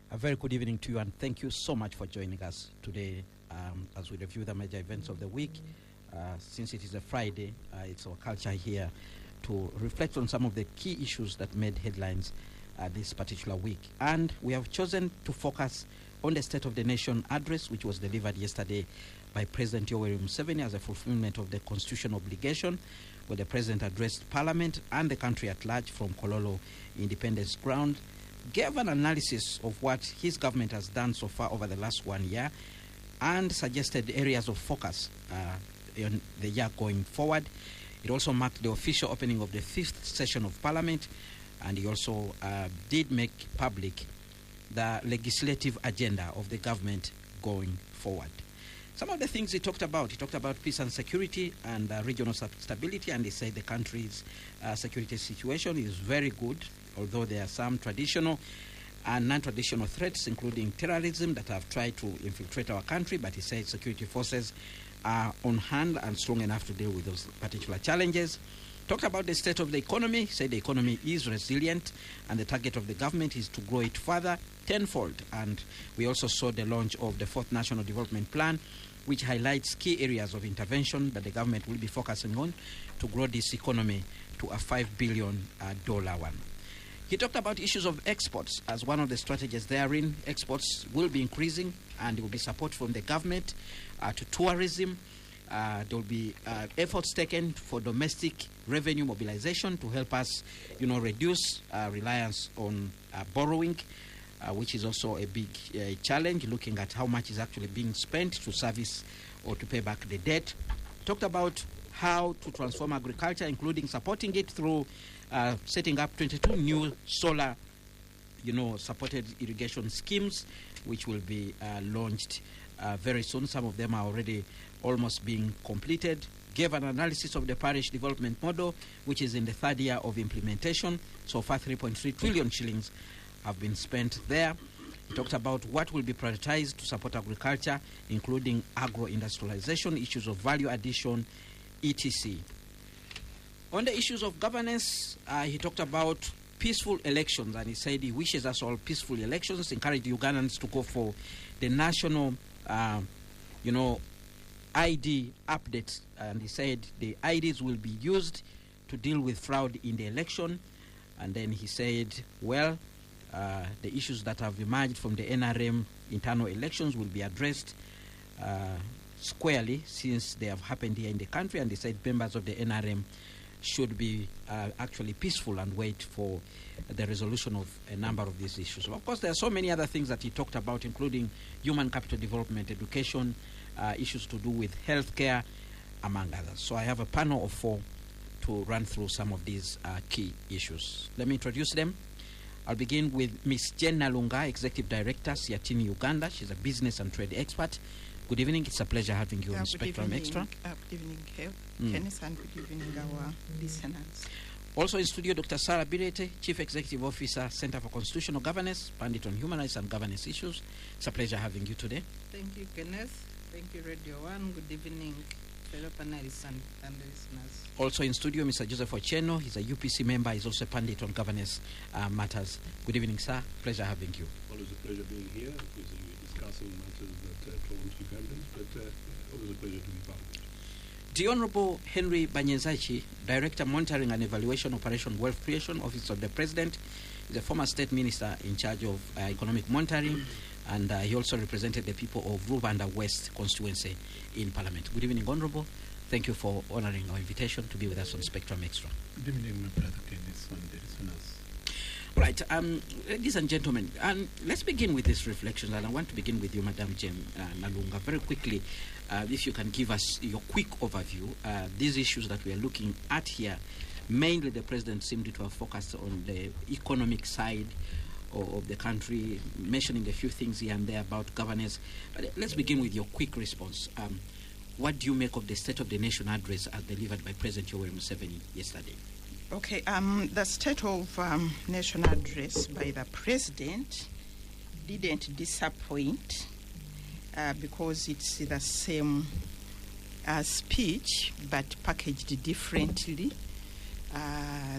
A very good evening to you, and thank you so much for joining us today as we review the major events of the week. Since it is a Friday, it's our culture here to reflect on some of the key issues that made headlines this particular week. And we have chosen to focus on the State of the Nation address, which was delivered yesterday by President Museveni as a fulfillment of the constitutional obligation, where the President addressed Parliament and the country at large from Kololo Independence Ground, gave an analysis of what his government has done so far over the last 1 year, and suggested areas of focus in the year going forward. It also marked the official opening of the 5th session of Parliament, and he also did make public the legislative agenda of the government going forward. Some of the things he talked about peace and security and regional stability, and he said the country's security situation is very good, although there are some traditional and non-traditional threats, including terrorism, that have tried to infiltrate our country, but he said security forces are on hand and strong enough to deal with those particular challenges. Talked about the state of the economy, said the economy is resilient and the target of the government is to grow it further tenfold. And we also saw the launch of the 4th National Development Plan, which highlights key areas of intervention that the government will be focusing on to grow this economy to a $5 billion one. He talked about issues of exports as one of the strategies therein. Exports will be increasing, and there will be support from the government to tourism. There will be efforts taken for domestic revenue mobilization to help us, reduce reliance on borrowing, which is also a big challenge, looking at how much is actually being spent to service or to pay back the debt. Talked about how to transform agriculture, including supporting it through setting up 22 new solar, supported irrigation schemes, which will be launched very soon. Some of them are already almost being completed. Gave an analysis of the parish development model, which is in the 3rd year of implementation. So far, 3.3 trillion shillings have been spent there. He talked about what will be prioritized to support agriculture, including agro-industrialization, issues of value addition, etc. On the issues of governance, he talked about peaceful elections, and he said he wishes us all peaceful elections, encouraged Ugandans to go for the national, ID updates, and he said the IDs will be used to deal with fraud in the election. And then he said, the issues that have emerged from the NRM internal elections will be addressed squarely, since they have happened here in the country, and they said members of the NRM should be actually peaceful and wait for the resolution of a number of these issues. Of course, there are so many other things that he talked about, including human capital development, education, issues to do with healthcare, among others. So I have a panel of 4 to run through some of these key issues. Let me introduce them. I'll begin with Ms. Jen Nalunga, Executive Director, Siatini, Uganda. She's a business and trade expert. Good evening. It's a pleasure having you on Spectrum Extra. Good evening, Kenneth, and good evening, our listeners. Also in studio, Dr. Sarah Birete, Chief Executive Officer, Center for Constitutional Governance, Pandit on Human Rights and Governance Issues. It's a pleasure having you today. Thank you, Kenneth. Thank you, Radio 1. Good evening, fellow panelists and listeners. Also in studio, Mr. Joseph Ocheno. He's a UPC member. He's also Pandit on Governance Matters. Good evening, sir. Pleasure having you. Always a pleasure being here, because we're discussing matters that trouble Ugandans, but always a pleasure to be part of it. The Honorable Henry Banyenzachi, Director, Monitoring and Evaluation Operation Wealth Creation, Office of the President, is a former state minister in charge of economic monitoring, and he also represented the people of Rubanda West constituency in Parliament. Good evening, Honorable. Thank you for honoring our invitation to be with us on Spectrum Extra. Good evening, my brother Kenneth and the listeners. Right, ladies and gentlemen, let's begin with this reflection, and I want to begin with you, Madam Jen Nalunga. Very quickly, if you can give us your quick overview, these issues that we are looking at here, mainly the President seemed to have focused on the economic side of the country, mentioning a few things here and there about governance. But let's begin with your quick response. What do you make of the State of the Nation address as delivered by President Museveni yesterday? Okay, the State of Nation address by the President didn't disappoint because it's the same speech but packaged differently.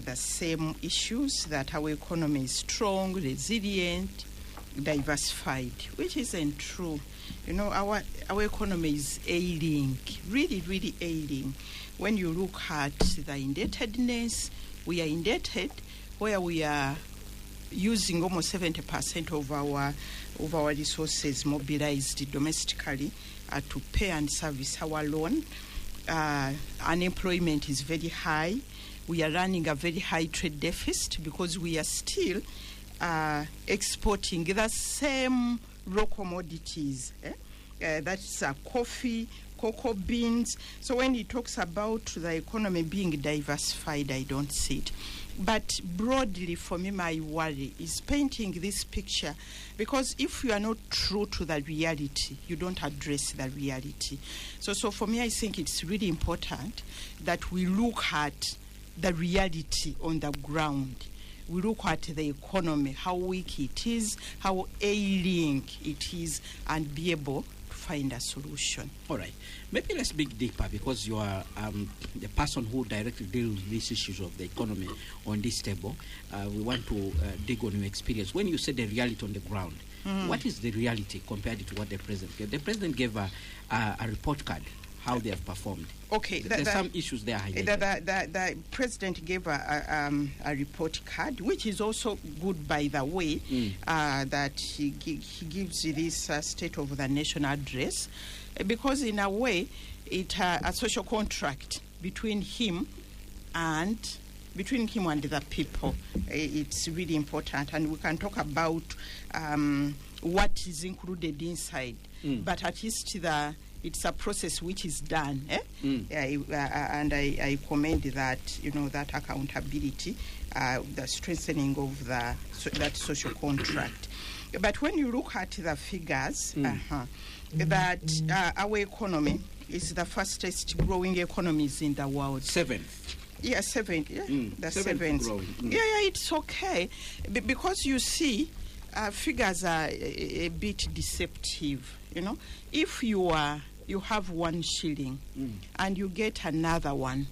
The same issues, that our economy is strong, resilient, diversified, which isn't true. You know, our economy is ailing, really ailing. When you look at the indebtedness, we are indebted where we are using almost 70% of our resources mobilized domestically to pay and service our loan. Unemployment is very high. We are running a very high trade deficit because we are still exporting the same raw commodities. That's coffee, cocoa beans. So when he talks about the economy being diversified, I don't see it. But broadly, for me, my worry is painting this picture, because if you are not true to the reality, you don't address the reality. So for me, I think it's really important that we look at the reality on the ground. We look at the economy, how weak it is, how ailing it is, and be able to find a solution. All right. Maybe let's dig deeper, because you are the person who directly deals with these issues of the economy on this table. We want to dig on your experience. When you say the reality on the ground, what is the reality compared to what the president gave? The president gave a report card, how they have performed. Okay, there's some issues there. The president gave a report card, which is also good, by the way, that he gives this State of the Nation address, because in a way, it's a social contract between him and the people. It's really important, and we can talk about what is included inside, but at least it's a process which is done, and I commend that, that accountability, the strengthening of that social contract. But when you look at the figures, that our economy is the fastest growing economies in the world. Seventh. Yeah, seventh. Yeah, the seventh. Yeah, it's okay, because you see, figures are a bit deceptive. If you have 1 shilling and you get another one,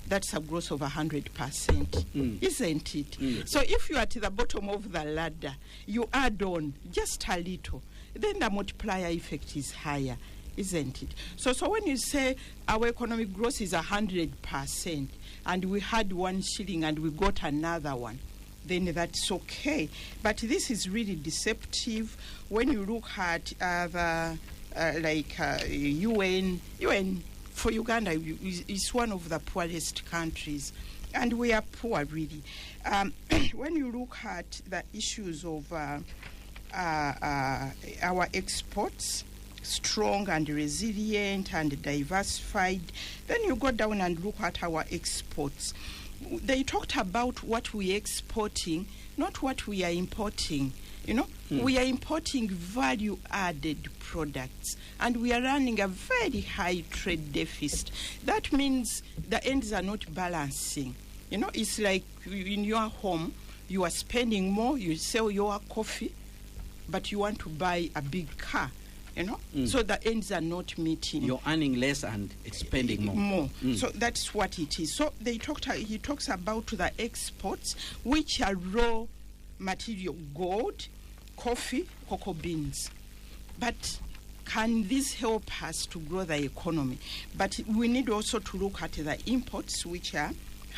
that's a growth of 100%, isn't it? So if you are at the bottom of the ladder, you add on just a little, then the multiplier effect is higher, isn't it? So when you say our economic growth is 100% and we had 1 shilling and we got another one, then that's okay. But this is really deceptive. When you look at UN for Uganda is one of the poorest countries, and we are poor, really. When you look at the issues of our exports, strong and resilient and diversified, then you go down and look at our exports. They talked about what we are exporting, not what we are importing. We are importing value-added products, and we are running a very high trade deficit. That means the ends are not balancing. It's like in your home, you are spending more, you sell your coffee, but you want to buy a big car. So the ends are not meeting. You're earning less and spending more. So that's what it is. So he talks about the exports, which are raw material, gold, coffee, cocoa beans. But can this help us to grow the economy? But we need also to look at the imports, which are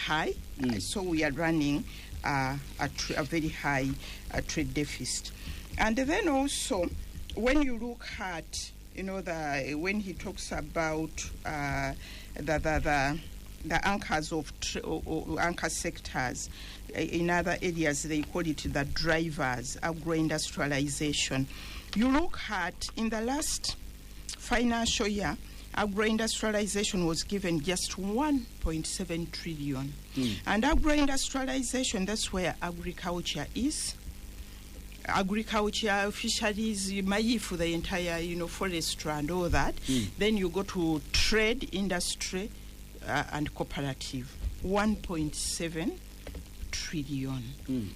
high. So we are running a very high trade deficit. And then also, when you look at, when he talks about the anchors of anchor sectors, in other areas they call it the drivers, agro-industrialization. You look at, in the last financial year, agro-industrialization was given just 1.7 trillion. And agro-industrialization, that's where agriculture is. Agriculture, fisheries, maifu, the entire, forestry and all that. Then you go to trade, industry, and cooperative. 1.7 trillion.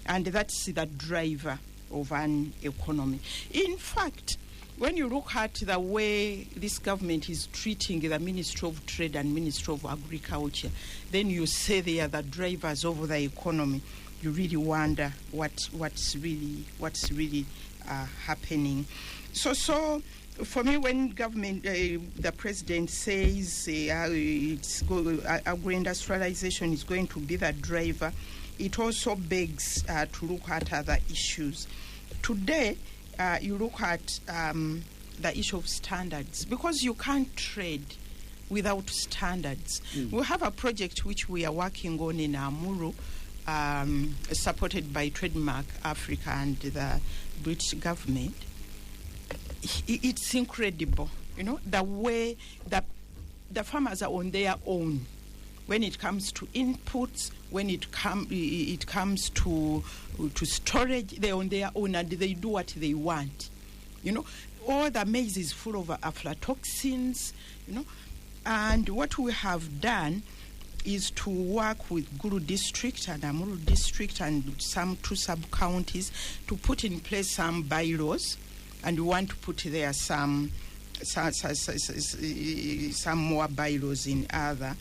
And that's the driver of an economy. In fact, when you look at the way this government is treating the Ministry of Trade and Ministry of Agriculture, then you say they are the drivers of the economy. You really wonder what's really happening. So for me, when government, the president says agro-industrialization is going to be the driver, it also begs to look at other issues. Today, you look at the issue of standards, because you can't trade without standards. We have a project which we are working on in Amuru, supported by Trademark Africa and the British government. It's incredible, the way that the farmers are on their own when it comes to inputs, when it comes to storage. They're on their own and they do what they want. All the maize is full of aflatoxins, and what we have done is to work with Gulu district and Amuru district and some 2 sub-counties to put in place some bylaws, and we want to put there some more bylaws in other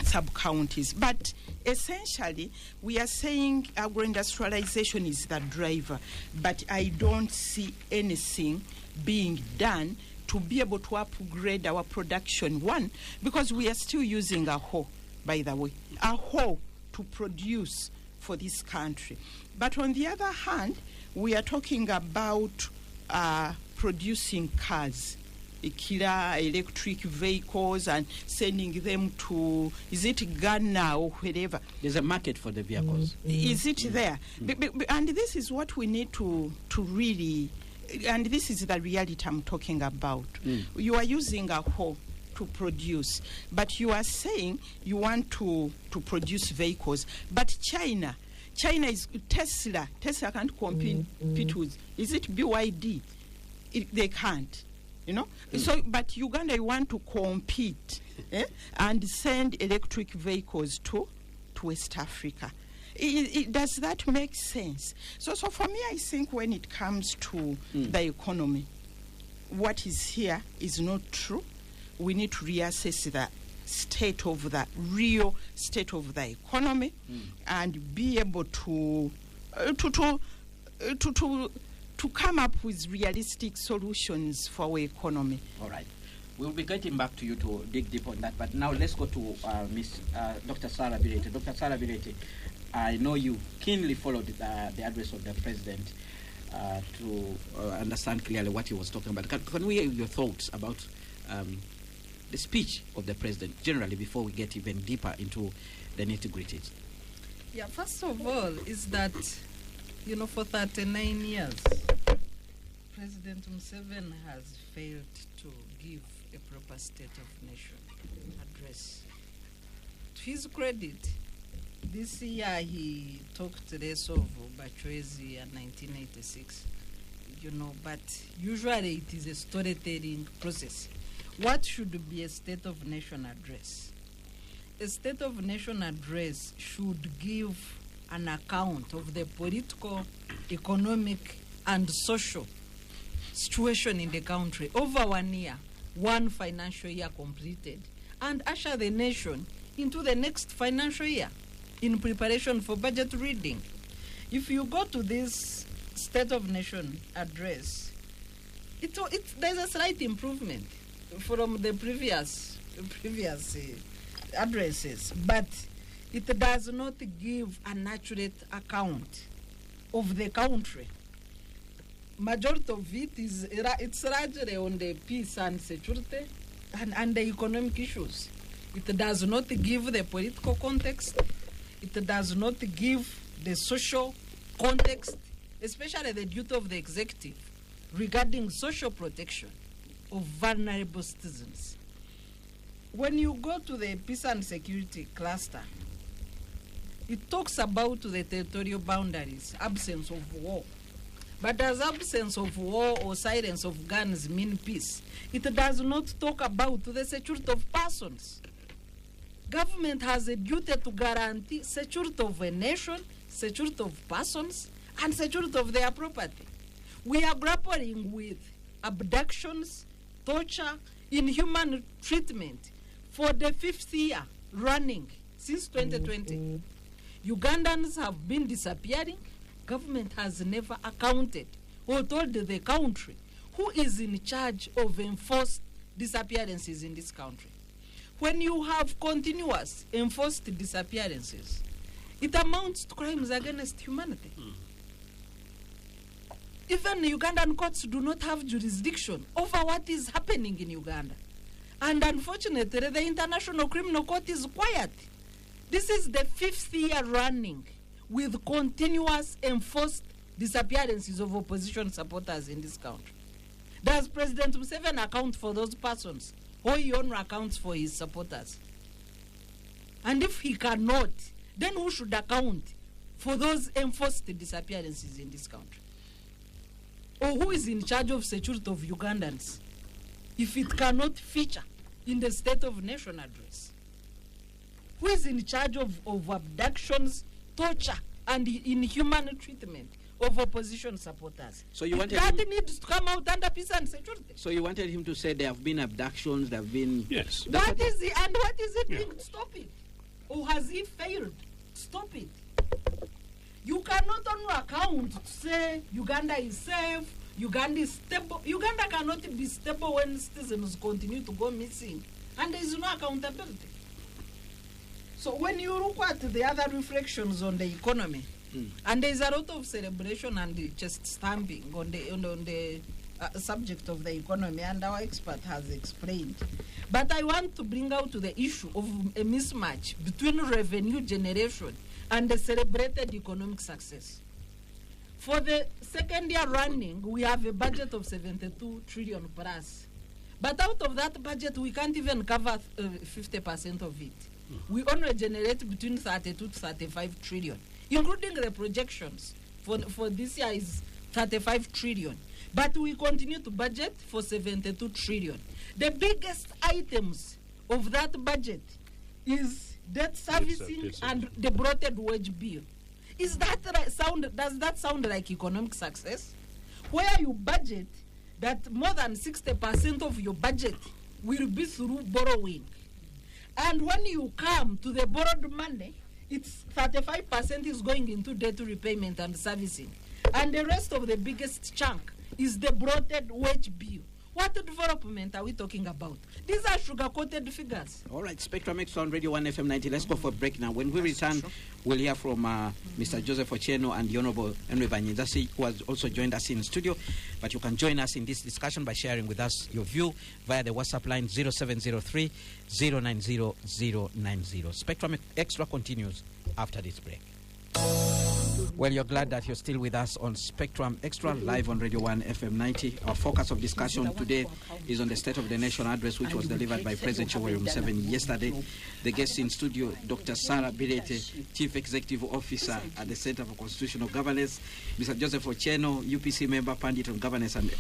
sub-counties. But essentially, we are saying agro-industrialization is the driver, but I don't see anything being done to be able to upgrade our production. One, because we are still using a hoe, by the way, a hoe to produce for this country. But on the other hand, we are talking about producing cars, killer electric vehicles, and sending them to, is it Ghana or wherever? There's a market for the vehicles. Is it there? And this is what we need to really, and this is the reality I'm talking about. You are using a hoe to produce, but you are saying you want to produce vehicles. But China is Tesla can't compete with, is it BYD? They can't. So, but Uganda, you want to compete and send electric vehicles to West Africa. Does that make sense? So for me, I think when it comes to the economy, what is here is not true. We need to reassess the state of the real state of the economy and be able to come up with realistic solutions for our economy. All right. We'll be getting back to you to dig deep on that. But now let's go to Dr. Sarah Birete. Dr. Sarah Birete, I know you keenly followed the address of the president to understand clearly what he was talking about. Can we hear your thoughts about the speech of the president generally before we get even deeper into the nitty-gritties? Yeah, first of all, is that, for 39 years, President Museveni has failed to give a proper State of Nation address. To his credit, this year he talked less of Bachwezi in 1986, but usually it is a storytelling process. What should be a State of Nation address? A State of Nation address should give an account of the political, economic, and social situation in the country over 1 year, one financial year completed, and usher the nation into the next financial year in preparation for budget reading. If you go to this State of Nation address, there's a slight improvement from the previous addresses, but it does not give an accurate account of the country. Majority of it's largely on the peace and security and the economic issues. It does not give the political context. It does not give the social context, especially the duty of the executive regarding social protection of vulnerable citizens. When you go to the peace and security cluster, it talks about the territorial boundaries, absence of war. But does absence of war or silence of guns mean peace? It does not talk about the security of persons. Government has a duty to guarantee security of a nation, security of persons, and security of their property. We are grappling with abductions, torture, inhuman treatment for the 5th year running since 2020. Ugandans have been disappearing, government has never accounted or told the country who is in charge of enforced disappearances in this country. When you have continuous enforced disappearances, it amounts to crimes against humanity. Even Ugandan courts do not have jurisdiction over what is happening in Uganda. And unfortunately, the International Criminal Court is quiet. This is the 5th year running with continuous enforced disappearances of opposition supporters in this country. Does President Museveni account for those persons, or he only accounts for his supporters? And if he cannot, then who should account for those enforced disappearances in this country? Or who is in charge of security of Ugandans if it cannot feature in the State of Nation address? Who is in charge of abductions, torture, and inhuman treatment of opposition supporters? So you wanted that him, needs to come out under peace and security. so you wanted him to say there have been abductions, there have been... Yes. What is it, and what is it Yeah. doing to stop it? Or has he failed to stop it? You cannot only account to say Uganda is safe, Uganda is stable. Uganda cannot be stable when citizens continue to go missing, and there is no accountability. So when you look at the other reflections on the economy, and there is a lot of celebration and just stamping on the subject of the economy, and our expert has explained. But I want to bring out the issue of a mismatch between revenue generation and the celebrated economic success. For the second year running, we have a budget of 72 trillion plus. But out of that budget, we can't even cover 50% of it. We only generate between 32 to 35 trillion, including the projections for this year is 35 trillion. But we continue to budget for 72 trillion. The biggest items of that budget is debt servicing and the bloated wage bill. Is that does that sound like economic success? Where you budget that more than 60% of your budget will be through borrowing. And when you come to the borrowed money, it's 35% is going into debt repayment and servicing. And the rest of the biggest chunk is the bloated wage bill. What development are we talking about? These are sugar-coated figures. All right, Spectrum Xtra on Radio 1 FM 90. Let's go for a break now. When we return, we'll hear from Mr. Joseph Ochieno and the Honorable Henry Banyinzasi, who has also joined us in the studio. But you can join us in this discussion by sharing with us your view via the WhatsApp line 0703 090 090. Spectrum Xtra continues after this break. Well, you're glad that you're still with us on Spectrum Xtra, live on Radio 1 FM 90. Our focus of discussion today is on the State of the Nation address, which was delivered by President Yoweri Museveni yesterday. The guest in studio, Dr. Sarah Birete, Chief Executive Officer at the Center for Constitutional Governance, Mr. Joseph Ochieno, UPC member, Pandit on Governance and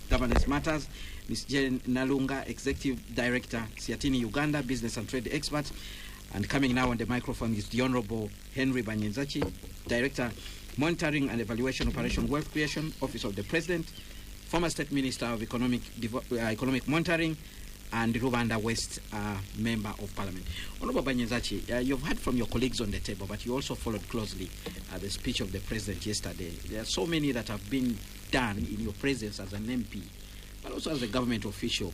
Governance Matters, Ms. Jane Nalunga, Executive Director, Siatini Uganda, Business and Trade Expert. And coming now on the microphone is the Honorable Henry Banyinzasi, Director, Monitoring and Evaluation Operation Wealth Creation, Office of the President, former State Minister of Economic Monitoring, and Rwanda West Member of Parliament. Honorable Banyinzasi, you've heard from your colleagues on the table, but you also followed closely the speech of the President yesterday. There are so many that have been done in your presence as an MP, but also as a government official.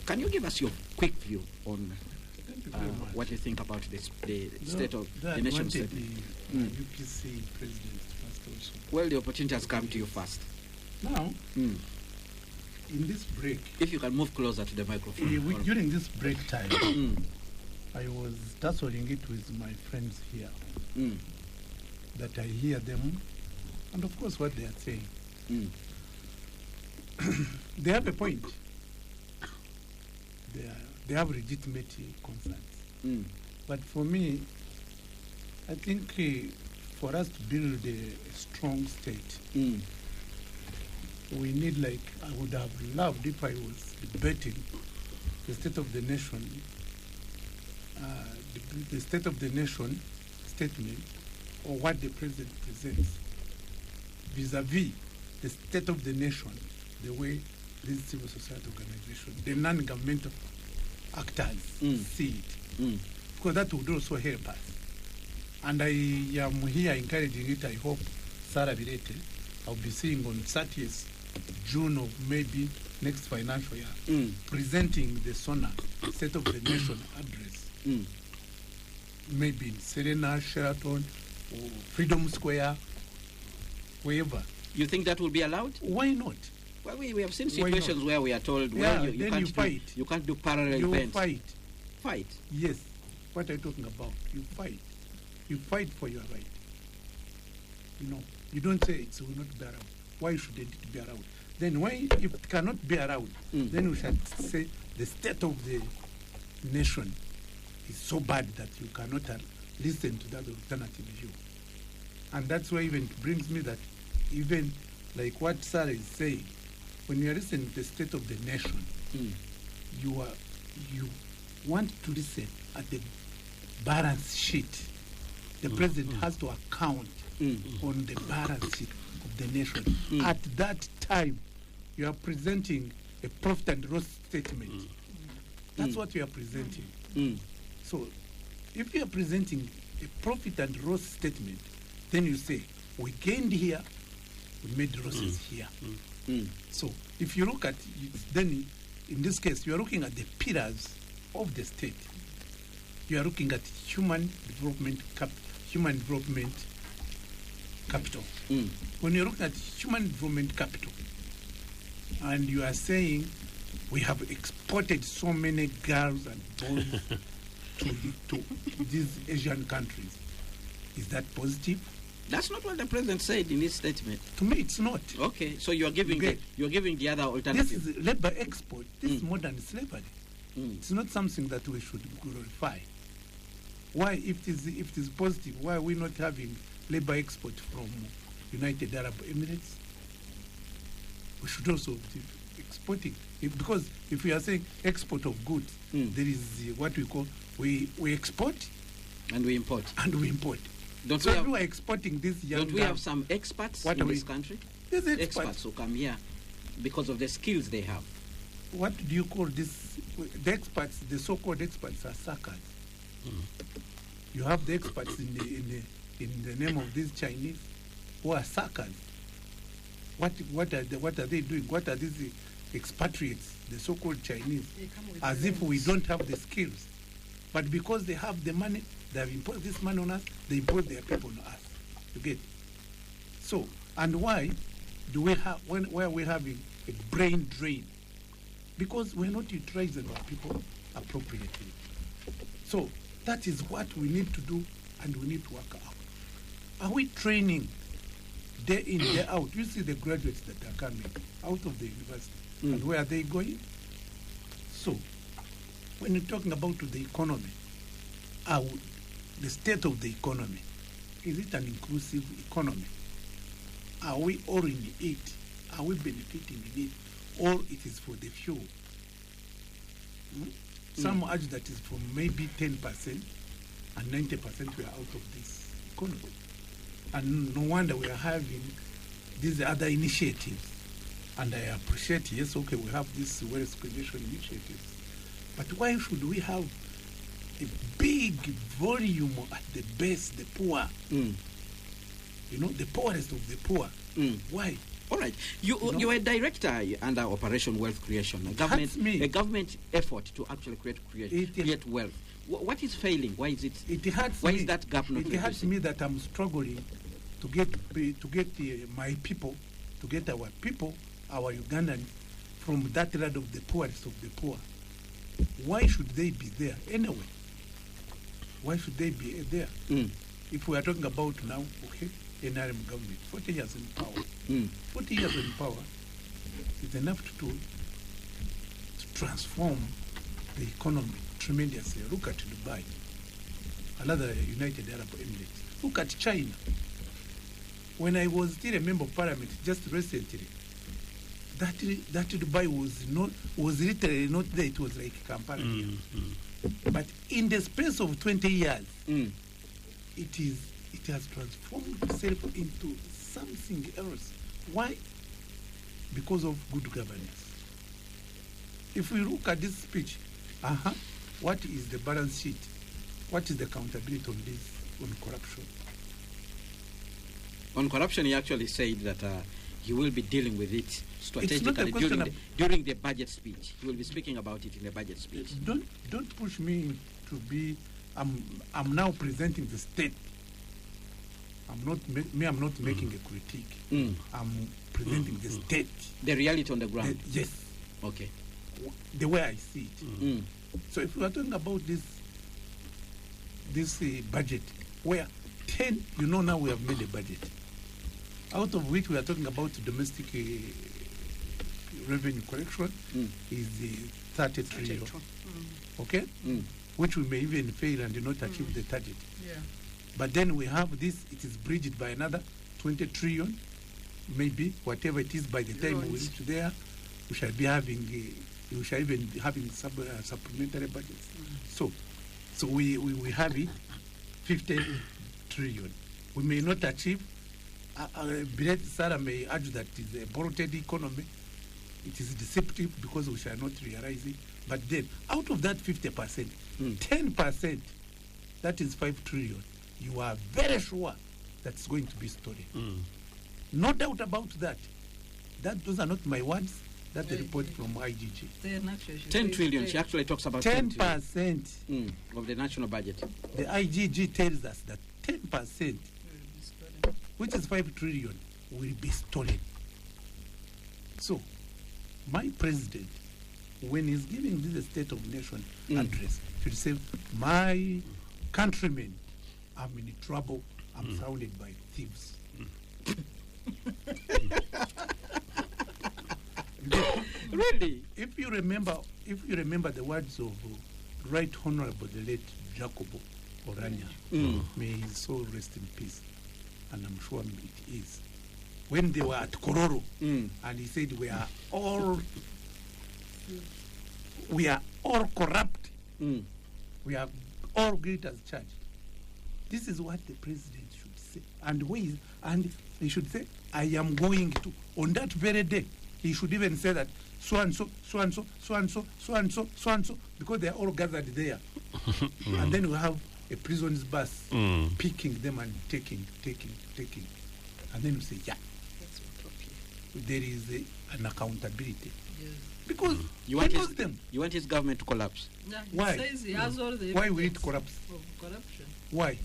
Can you give us your quick view on what you think about the state of the nation? The UPC president first also. Well, the opportunity has come to you first. Now, in this break, if you can move closer to the microphone. During this break time, I was tussling it with my friends here, that I hear them, and of course what they are saying. They have a point. They have legitimate concerns. But for me, I think for us to build a strong state, we need, like, I would have loved if I was debating the state of the nation, the state of the nation statement, or what the president presents, vis-a-vis the state of the nation, the way this civil society organization, the non-governmental actors see it. Because that would also help us. And I am here encouraging it. I hope salary rate, I'll be seeing on 30th June of maybe next financial year, presenting the SONA, State of the Nation address. Maybe in Serena, Sheraton, or Freedom Square, wherever. You think that will be allowed? Why not? Well, we have seen situations where we are told, well, you can't do parallel you events. Fight. Fight? Yes. What are you talking about? You fight. You fight for your right. You know, you don't say it will not be allowed. Why shouldn't it be allowed? Then why, if it cannot be allowed, then we should say the state of the nation is so bad that you cannot listen to that alternative view. And that's why even it brings me that even like what Sarah is saying, when you are listening to the state of the nation, you want to listen at the balance sheet. The president has to account on the balance sheet of the nation. At that time, you are presenting a profit and loss statement. That's what you are presenting. So, if you are presenting a profit and loss statement, then you say, we gained here, we made losses here. So, if you look at it, then in this case, you are looking at the pillars of the state. You are looking at human development capital. When you're looking at human development capital, and you are saying we have exported so many girls and boys to these Asian countries, is that positive? That's not what the president said in his statement. To me, it's not. Okay, so you're giving the other alternative. This is labor export. This is modern slavery. It's not something that we should glorify. Why, if it is positive, why are we not having labor export from United Arab Emirates? We should also be exporting. Because if we are saying export of goods, there is what we call, we export and we import. If we are exporting this young Don't we have some experts in this country? There's experts who come here because of the skills they have. What do you call this? The experts, the so-called experts, are suckers. You have the experts in the name of these Chinese who are suckers. What are they doing? What are these expatriates, the so-called Chinese, as if we don't have the skills? But because they have the money, they have imposed this money on us, they impose their people on us. You get? So, and why do we have, why are we having a brain drain? Because we're not utilizing our people appropriately. So, that is what we need to do, and we need to work out. Are we training day in, day out? You see the graduates that are coming out of the university, and where are they going? So, when you're talking about the economy, the state of the economy, is it an inclusive economy? Are we all in it? Are we benefiting in it? Or it is for the few? Some urge that is from maybe 10% and 90% we are out of this economy. And no wonder we are having these other initiatives. And I appreciate, yes, okay, we have this wealth creation initiatives. But why should we have a big volume at the base, the poor? You know, the poorest of the poor. Why? All right. You are a director under Operation Wealth Creation, a government effort to actually create wealth. What is failing? Why is it? Why is that gap not? It hurts me that I'm struggling to get my people, to get our people, our Ugandans, from that land of the poorest of the poor. Why should they be there anyway? Why should they be there? If we are talking about now, okay, NRM government, 40 years in power. 40 years in power is enough to transform the economy tremendously. Look at Dubai, another United Arab Emirates. Look at China. When I was still a member of parliament just recently, that Dubai was literally not there. It was like Kampala. But in the space of 20 years, it has transformed itself into something else. Why? Because of good governance. If we look at this speech, what is the balance sheet? What is the accountability on this, on corruption? On corruption, he actually said that he will be dealing with it strategically during the budget speech. He will be speaking about it in the budget speech. Don't push me to be. I'm now presenting the state. I'm not making a critique. I'm presenting the state. The reality on the ground. Yes. Okay. The way I see it. So if we are talking about this budget, where 10, now we have made a budget, out of which we are talking about domestic revenue collection is 30 trillion. Okay? Which we may even fail and not achieve the target. Yeah. But then we have this, it is bridged by another 20 trillion, maybe, whatever it is by the time we reach there, we shall be having, we shall even be having supplementary budgets. So we have it, 50 trillion. We may not achieve, Sarah may argue that it is a bloated economy, it is deceptive because we shall not realize it. But then, out of that 50%, 10%, that is 5 trillion. You are very sure that's going to be stolen. No doubt about that. Those are not my words. That's the report from IGG. 10 trillion. She actually talks about 10% of the national budget. The IGG tells us that 10%, which is 5 trillion, will be stolen. So, my president, when he's giving this State of Nation address, should say, my countrymen, I'm in trouble, I'm surrounded by thieves. Really? If you remember the words of Right Honorable the late Jacobo Orania, may his soul rest in peace, and I'm sure it is. When they were at Kororo, and he said, we are all corrupt. We are all great as charged. This is what the president should say. And he should say, I am going to. On that very day, he should even say that so and so, so and so, so and so, so and so, so and so, because they are all gathered there. And then we have a prisoners bus picking them and taking. And then we say, yeah, there is an accountability. Yes. Because you want his government to collapse. Yeah, Why? He says he has all the Why will it evidence collapse? of corruption. Why?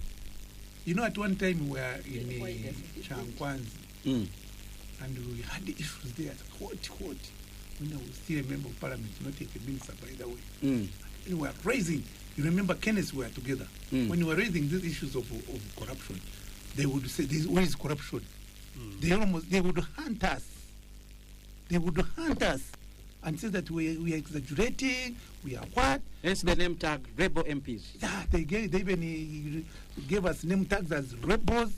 At one time we were in Chankwanzi, and we had the issues there. What? We still remember Parliament, not yet a minister, by the way. We were raising. You remember Kenneth, we were together. When we were raising these issues of corruption, they would say, where is corruption? They would hunt us. They would hunt us and say that we are exaggerating, we are what? Hence the name tag, rebel MPs. Yeah, they even gave us name tags as rebels.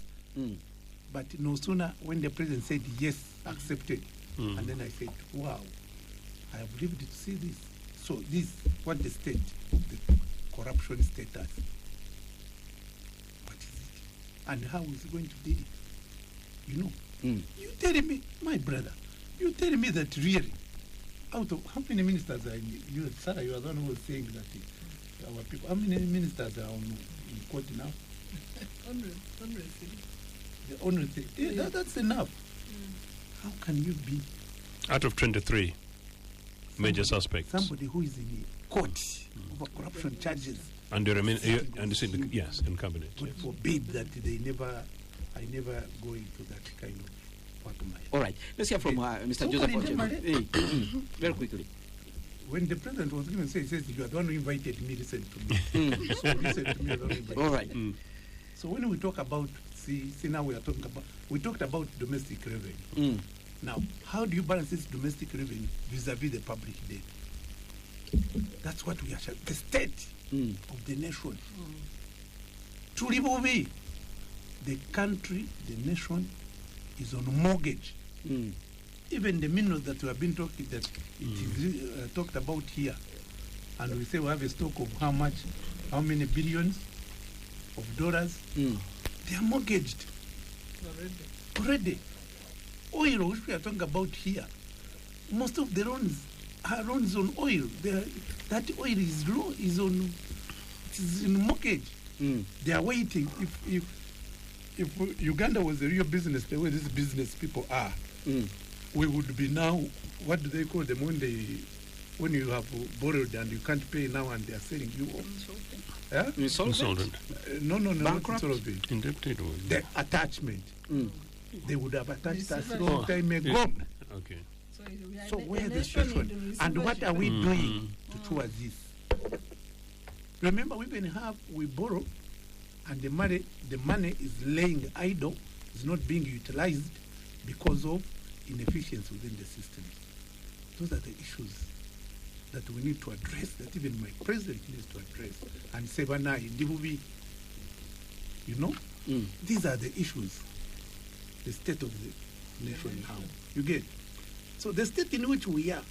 But no sooner when the president said yes, accepted, and then I said, wow, I have lived to see this. So this, what the state, the corruption status, what is it? And how is it going to deal it? You telling me, my brother, you telling me that really, out of how many ministers are you, Sarah, you are the one who was saying that our people, how many ministers are in court now? 100. The only thing, yeah, that's enough. How can you be out of 23 major suspects? Somebody who is in court over corruption charges. And you remain, yes, in cabinet. God forbid that I never go into that kind of quagmire. All right, let's hear from Mr. Joseph Ochedo. Very quickly. When the president was given, he says, you are the one who invited me, listen to me. So listen to me. All right. So when we talk about, see now we talked about domestic revenue. Now, how do you balance this domestic revenue vis-a-vis the public debt? That's what we are showing. The state of the nation. Truly, movie. The country, the nation, is on mortgage. Even the minerals that we have been talking, that it is talked about here, and we say we have a stock of how many billions of dollars, they are mortgaged already. Oil, which we are talking about here, most of the loans are loans on oil. That oil is low, it is in mortgage. They are waiting. if Uganda was a real business, the way these business people are, we would be now, what do they call them when you have borrowed and you can't pay now and they are selling you off? Yeah? Insolvent. No, Bankrupt? not insolvent. Indebted or The attachment. They would have attached us Receivership. long time ago. okay. So where the situation? And what are we doing towards this? Remember, we borrow, and the money is laying idle, is not being utilized because of inefficiency within the system. Those are the issues that we need to address, that even my president needs to address. And say, you know, these are the issues, the state of the nation now. You get? So the state in which we are,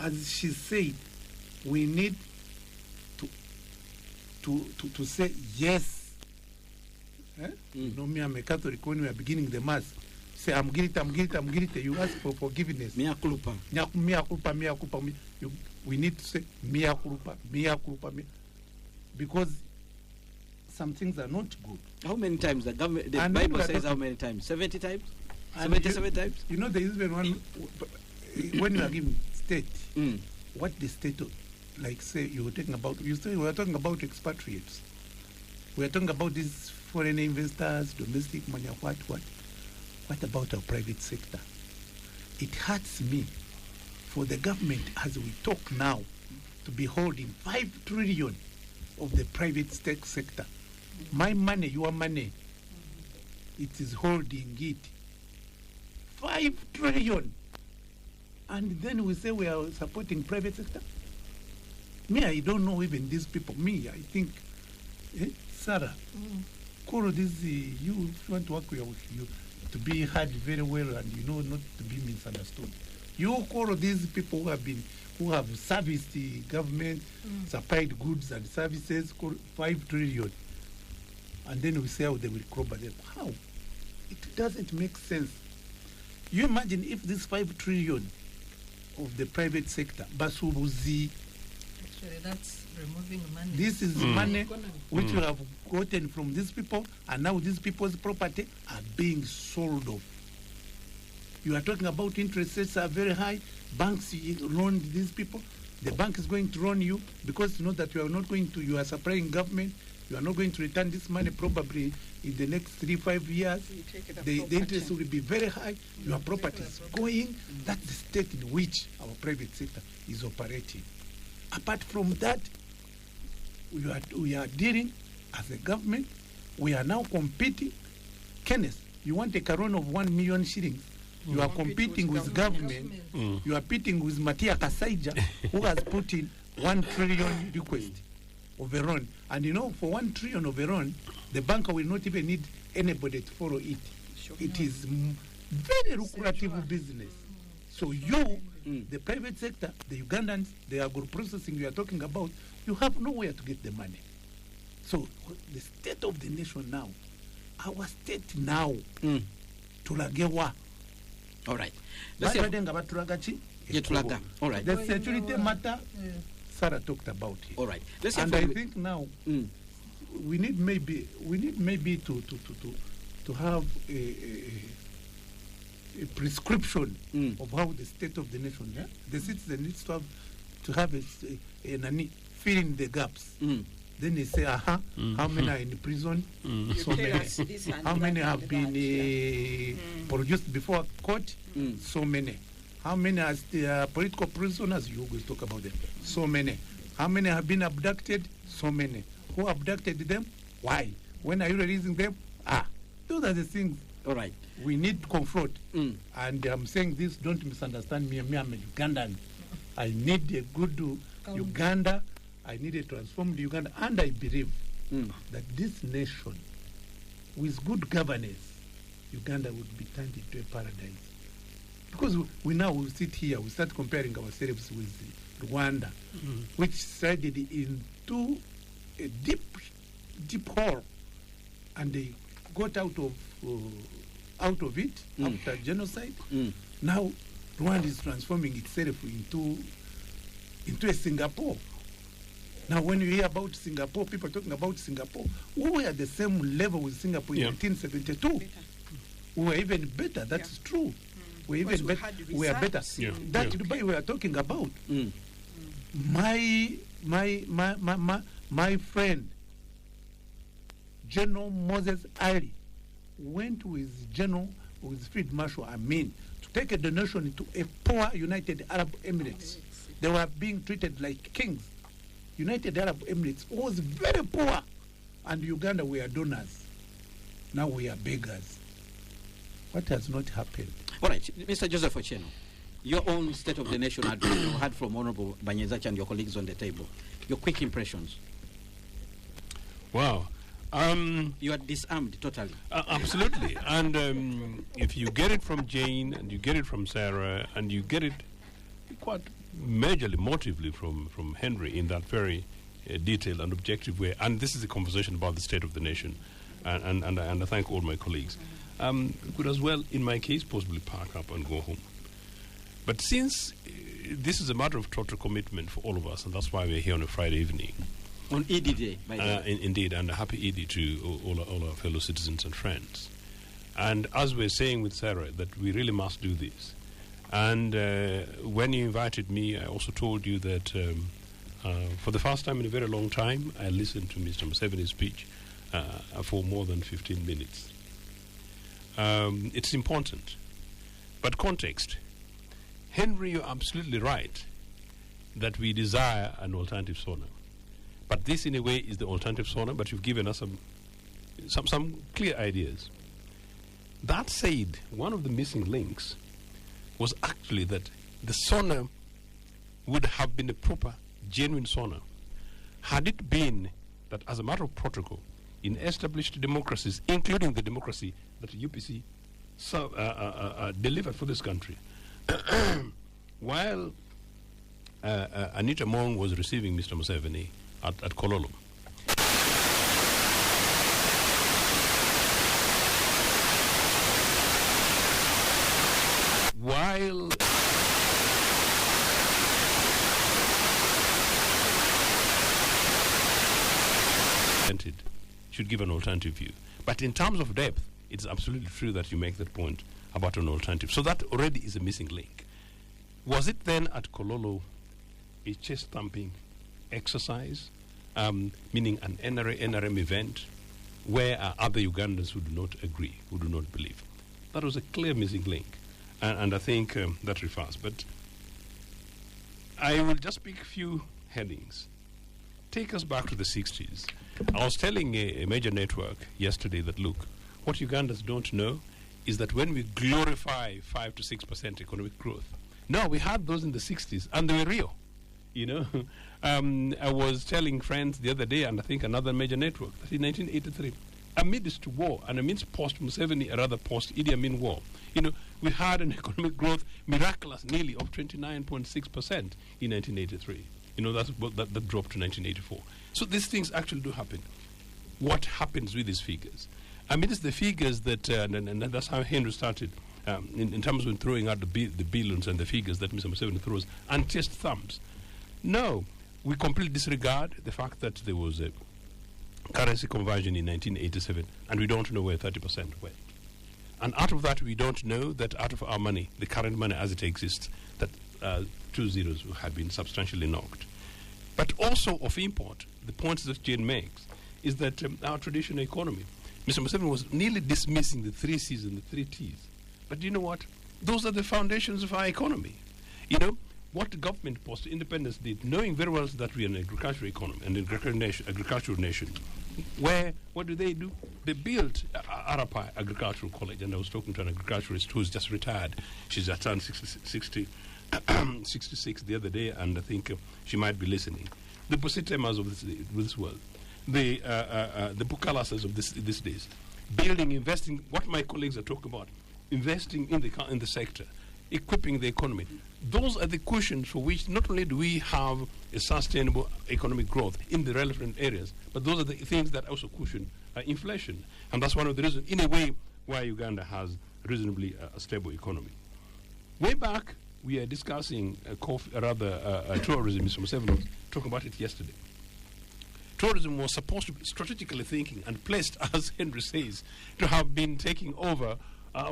as she said, we need to say yes. You know me, I'm a Catholic. When we are beginning the mass, say I'm guilty. You ask for forgiveness. Mea culpa. Mea culpa. We need to say mea culpa. Because some things are not good. How many times the And Bible then says how many times? 70 times? And 77 times? You know, there is even one, when you are giving state, what the state of, like say we were talking about expatriates. We are talking about these foreign investors, domestic money, what? What about our private sector? It hurts me for the government, as we talk now, to be holding 5 trillion of the private sector. My money, your money, it is holding it. 5 trillion. And then we say we are supporting private sector? Me, I don't know even these people. Me, I think, Sarah, call this, you want to work with you to be heard very well and you know not to be misunderstood. You call these people who have serviced the government, supplied goods and services, call 5 trillion. And then we say how they will crop them. How? It doesn't make sense. You imagine if this 5 trillion of the private sector, Basubuzi, Actually, that's removing money. this is money which you have gotten from these people, and now these people's property are being sold off. You are talking about interest rates are very high. Banks loan these people. The bank is going to loan you because you know that you are supplying government. You are not going to return this money probably in the next 3-5 years. The interest will be very high. Your property is going. That's the state in which our private sector is operating. Apart from that, we are dealing as a government. We are now competing. Kenneth, you want a caron of 1 million shillings. You are competing with government. You are competing with Matia Kasaija, who has put in 1 trillion request of a loan. And you know, for 1 trillion of a loan, the banker will not even need anybody to follow it. It is very lucrative business. So you, the private sector, the Ugandans, the agro-processing you are talking about, you have nowhere to get the money. So the state of the nation now, our state now, tulagewa. All right. Let's All right. The security matter, Sarah talked about it. All right. And I think now we need maybe to have a prescription of how the state of the nation, the citizen needs to have a fill in the gaps. Then they say, how many are in prison? So many. How many have been produced before court? So many. How many are political prisoners? You will talk about them. So many. How many have been abducted? So many. Who abducted them? Why? When are you releasing them? Those are the things. All right. We need to confront. And I'm saying this, don't misunderstand me. I'm a Ugandan. I need a good Uganda. I need a transformed Uganda. And I believe that this nation, with good governance, Uganda would be turned into a paradise. Because we now will sit here, we start comparing ourselves with Rwanda, which sided into a deep hole, and they got out of it after genocide. Now Rwanda is transforming itself into a Singapore. Now, when you hear about Singapore, people talking about Singapore, we were at the same level with Singapore in Yeah. 1972. We were even better. That's true. We're even Because we better. had We are better. reserves. Yeah. That Yeah. Dubai we are talking about. Mm. My friend, General Moses Ali, went with Field Marshal Amin to take a donation to a poor United Arab Emirates. They were being treated like kings. United Arab Emirates was very poor, and Uganda were donors. Now we are beggars. What has not happened? All right, Mr. Joseph Ochieno, your own State of the Nation address you had from Honorable Banyezachi and your colleagues on the table. Your quick impressions. Wow. You are disarmed totally. Absolutely. And if you get it from Jane, and you get it from Sarah, and you get it quite majorly, motively from Henry in that very detailed and objective way, and this is a conversation about the state of the nation, and I thank all my colleagues. Could as well, in my case, possibly park up and go home. But since this is a matter of total commitment for all of us, and that's why we're here on a Friday evening, On ED Day, by the way. indeed, and a happy Eid to all our fellow citizens and friends. And as we're saying with Sarah, that we really must do this. And when you invited me, I also told you that for the first time in a very long time, I listened to Mr. Museveni's speech for more than 15 minutes. It's important. But context. Henry, you're absolutely right that we desire an alternative SONA. But this, in a way, is the alternative SONA, but you've given us some clear ideas. That said, one of the missing links was actually that the SONA would have been a proper, genuine SONA had it been that, as a matter of protocol, in established democracies, including the democracy that UPC delivered for this country, while Anita Mong was receiving Mr. Museveni at Kololo, while should give an alternative view. But in terms of depth, it's absolutely true that you make that point about an alternative. So that already is a missing link. Was it then at Kololo a chest-thumping exercise, meaning an NRM event, where other Ugandans who do not agree, who do not believe? That was a clear missing link. And I think that refers. But I will just pick a few headings. Take us back to the 60s. I was telling a major network yesterday that, look, what Ugandans don't know is that when we glorify 5 to 6% economic growth, no, we had those in the 60s, and they were real. You know, I was telling friends the other day, and I think another major network, that in 1983, amidst war, and amidst post-Museveni, or rather post-Idi Amin war, you know, we had an economic growth, miraculous, nearly of 29.6% in 1983. You know, that dropped to 1984. So these things actually do happen. What happens with these figures? I mean, it's the figures that, and that's how Henry started, in terms of throwing out the billions and the figures that Mr. Museveni throws, and just thumbs. No, we completely disregard the fact that there was a currency conversion in 1987, and we don't know where 30% went. And out of that, we don't know that out of our money, the current money as it exists, that 2 zeros had been substantially knocked. But also of import, the point that Jane makes is that our traditional economy, Mr. Museveni was nearly dismissing the 3 C's and the 3 T's. But you know what? Those are the foundations of our economy. You know, what the government post-independence did, knowing very well that we are an agricultural economy, an agricultural nation, what do? They built Arapai Agricultural College, and I was talking to an agriculturalist who's just retired. She's turned 66 the other day, and I think she might be listening. The Positemas of this world, the Bukalasas of these days, building, investing, what my colleagues are talking about, investing in the sector, equipping the economy. Those are the cushions for which not only do we have a sustainable economic growth in the relevant areas, but those are the things that also cushion inflation. And that's one of the reasons, in a way, why Uganda has reasonably a stable economy. Way back, we are discussing tourism. Mr. Museveni was talking about it yesterday. tourism was supposed to be strategically thinking and placed, as Henry says, to have been taking over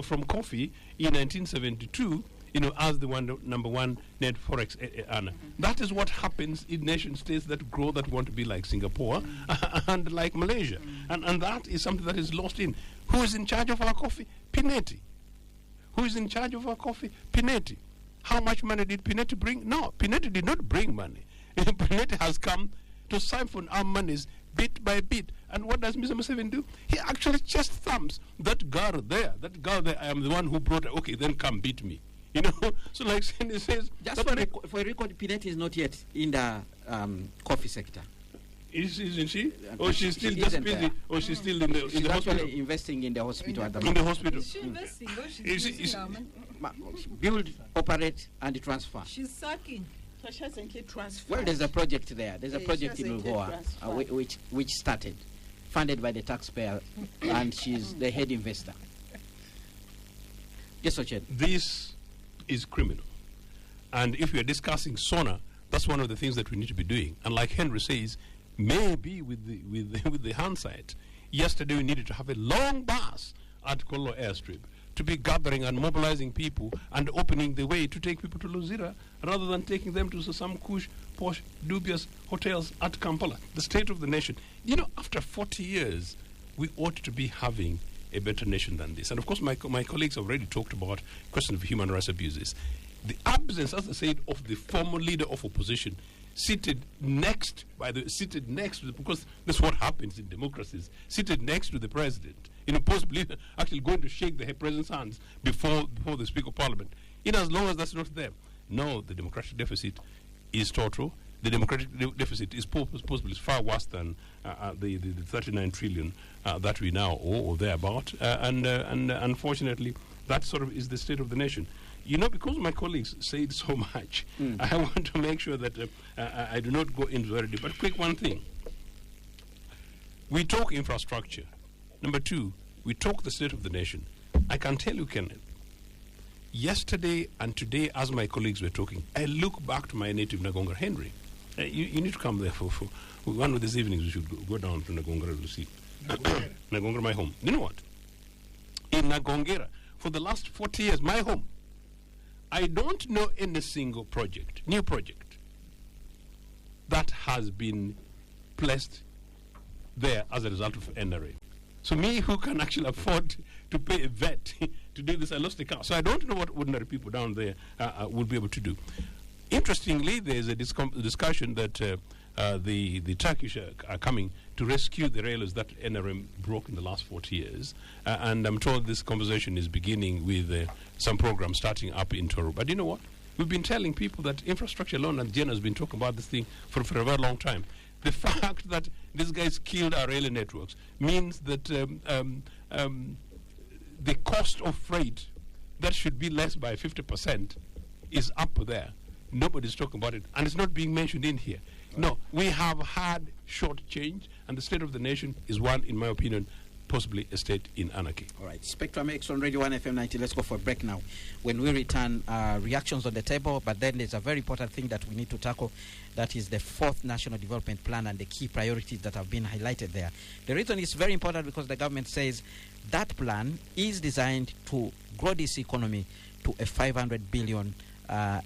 from coffee in 1972, as the number one net forex earner. That is what happens in nation states that grow, that want to be like Singapore and like Malaysia. And that is something that is lost in. Who is in charge of our coffee? Pineti. Who is in charge of our coffee? Pineti. How much money did Pineti bring? No, Pineti did not bring money. Pineti has come to siphon our monies bit by bit. And what does Mr. Museveni do? He actually chest thumps that girl there. I am the one who brought her. Okay, then come beat me. So like Cindy says... Just for a record, Pineti is not yet in the coffee sector. Isn't she? Or she's still just busy? Or she's still in the she's hospital? actually investing in the hospital at the In the hospital. Is she investing or she's build, operate, and transfer. She's sucking. So she hasn't yet transferred. Well, there's a project there. There's a Yeah, project she in hasn't yet Ulgoa transferred. which started, funded by the taxpayer, and she's the head investor. Yes, Ochen. This is criminal. And if we are discussing SONA, that's one of the things that we need to be doing. And like Henry says, maybe with the hindsight, yesterday we needed to have a long bus at Kololo airstrip to be gathering and mobilizing people and opening the way to take people to Luzira rather than taking them to some posh, dubious hotels at Kampala, the state of the nation. After 40 years, we ought to be having a better nation than this. And of course, my colleagues have already talked about questions of human rights abuses. The absence, as I said, of the former leader of opposition seated next to because that's what happens in democracies, seated next to the president, possibly actually going to shake the president's hands before the Speaker of Parliament. As long as that's not there, no, the democratic deficit is total. The democratic deficit is possibly far worse than the 39 trillion that we now owe or thereabout. And unfortunately, that sort of is the state of the nation. Because my colleagues said so much, I want to make sure that I do not go into very deep. But quick one thing. We talk infrastructure. Number two, we talk the state of the nation. I can tell you, Kenneth, yesterday and today, as my colleagues were talking, I look back to my native Nagonga. Henry, you need to come there for one of these evenings. We should go down to Nagongera to see Nagongera, my home. You know what? In Nagongera, for the last 40 years, my home, I don't know any single new project, that has been placed there as a result of NRA. So me, who can actually afford to pay a vet to do this, I lost the car. So I don't know what ordinary people down there would be able to do. Interestingly, there's a discussion that the Turkish are coming to rescue the railways that NRM broke in the last 40 years. And I'm told this conversation is beginning with some program starting up in Toru. But you know what? We've been telling people that infrastructure alone, and Jen has been talking about this thing for a very long time. The fact that these guys killed our railway networks means that the cost of freight that should be less by 50% is up there. Nobody's talking about it, and it's not being mentioned in here. No, we have had short change, and the state of the nation is one, in my opinion, possibly a state in anarchy. All right, Spectrum X on Radio 1 FM 90. Let's go for a break now. When we return, reactions on the table, but then there's a very important thing that we need to tackle. That is the 4th National Development Plan and the key priorities that have been highlighted there. The reason is very important because the government says that plan is designed to grow this economy to a 500 billion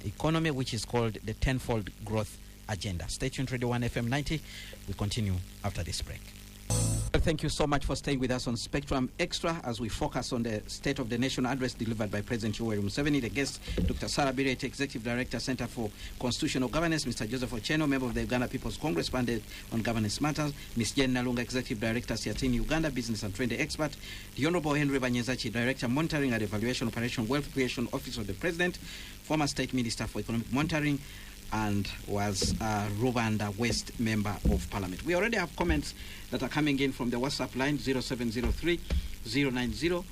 economy, which is called the tenfold growth agenda. Stay tuned, Radio 1 FM 90. We continue after this break. Well, thank you so much for staying with us on Spectrum Extra as we focus on the State of the Nation address delivered by President Yoweri Museveni. The guest, Dr. Sarah Birete, Executive Director, Center for Constitutional Governance, Mr. Joseph Ocheno, member of the Uganda People's Congress, Pandit on Governance Matters, Ms. Jen Nalunga, Executive Director, Siatini Uganda, Business and Trade Expert, the Honorable Henry Banyezachi, Director, Monitoring and Evaluation Operation Wealth Creation Office of the President, former State Minister for Economic Monitoring, and was a Rwanda West Member of Parliament. We already have comments that are coming in from the WhatsApp line 0703-090.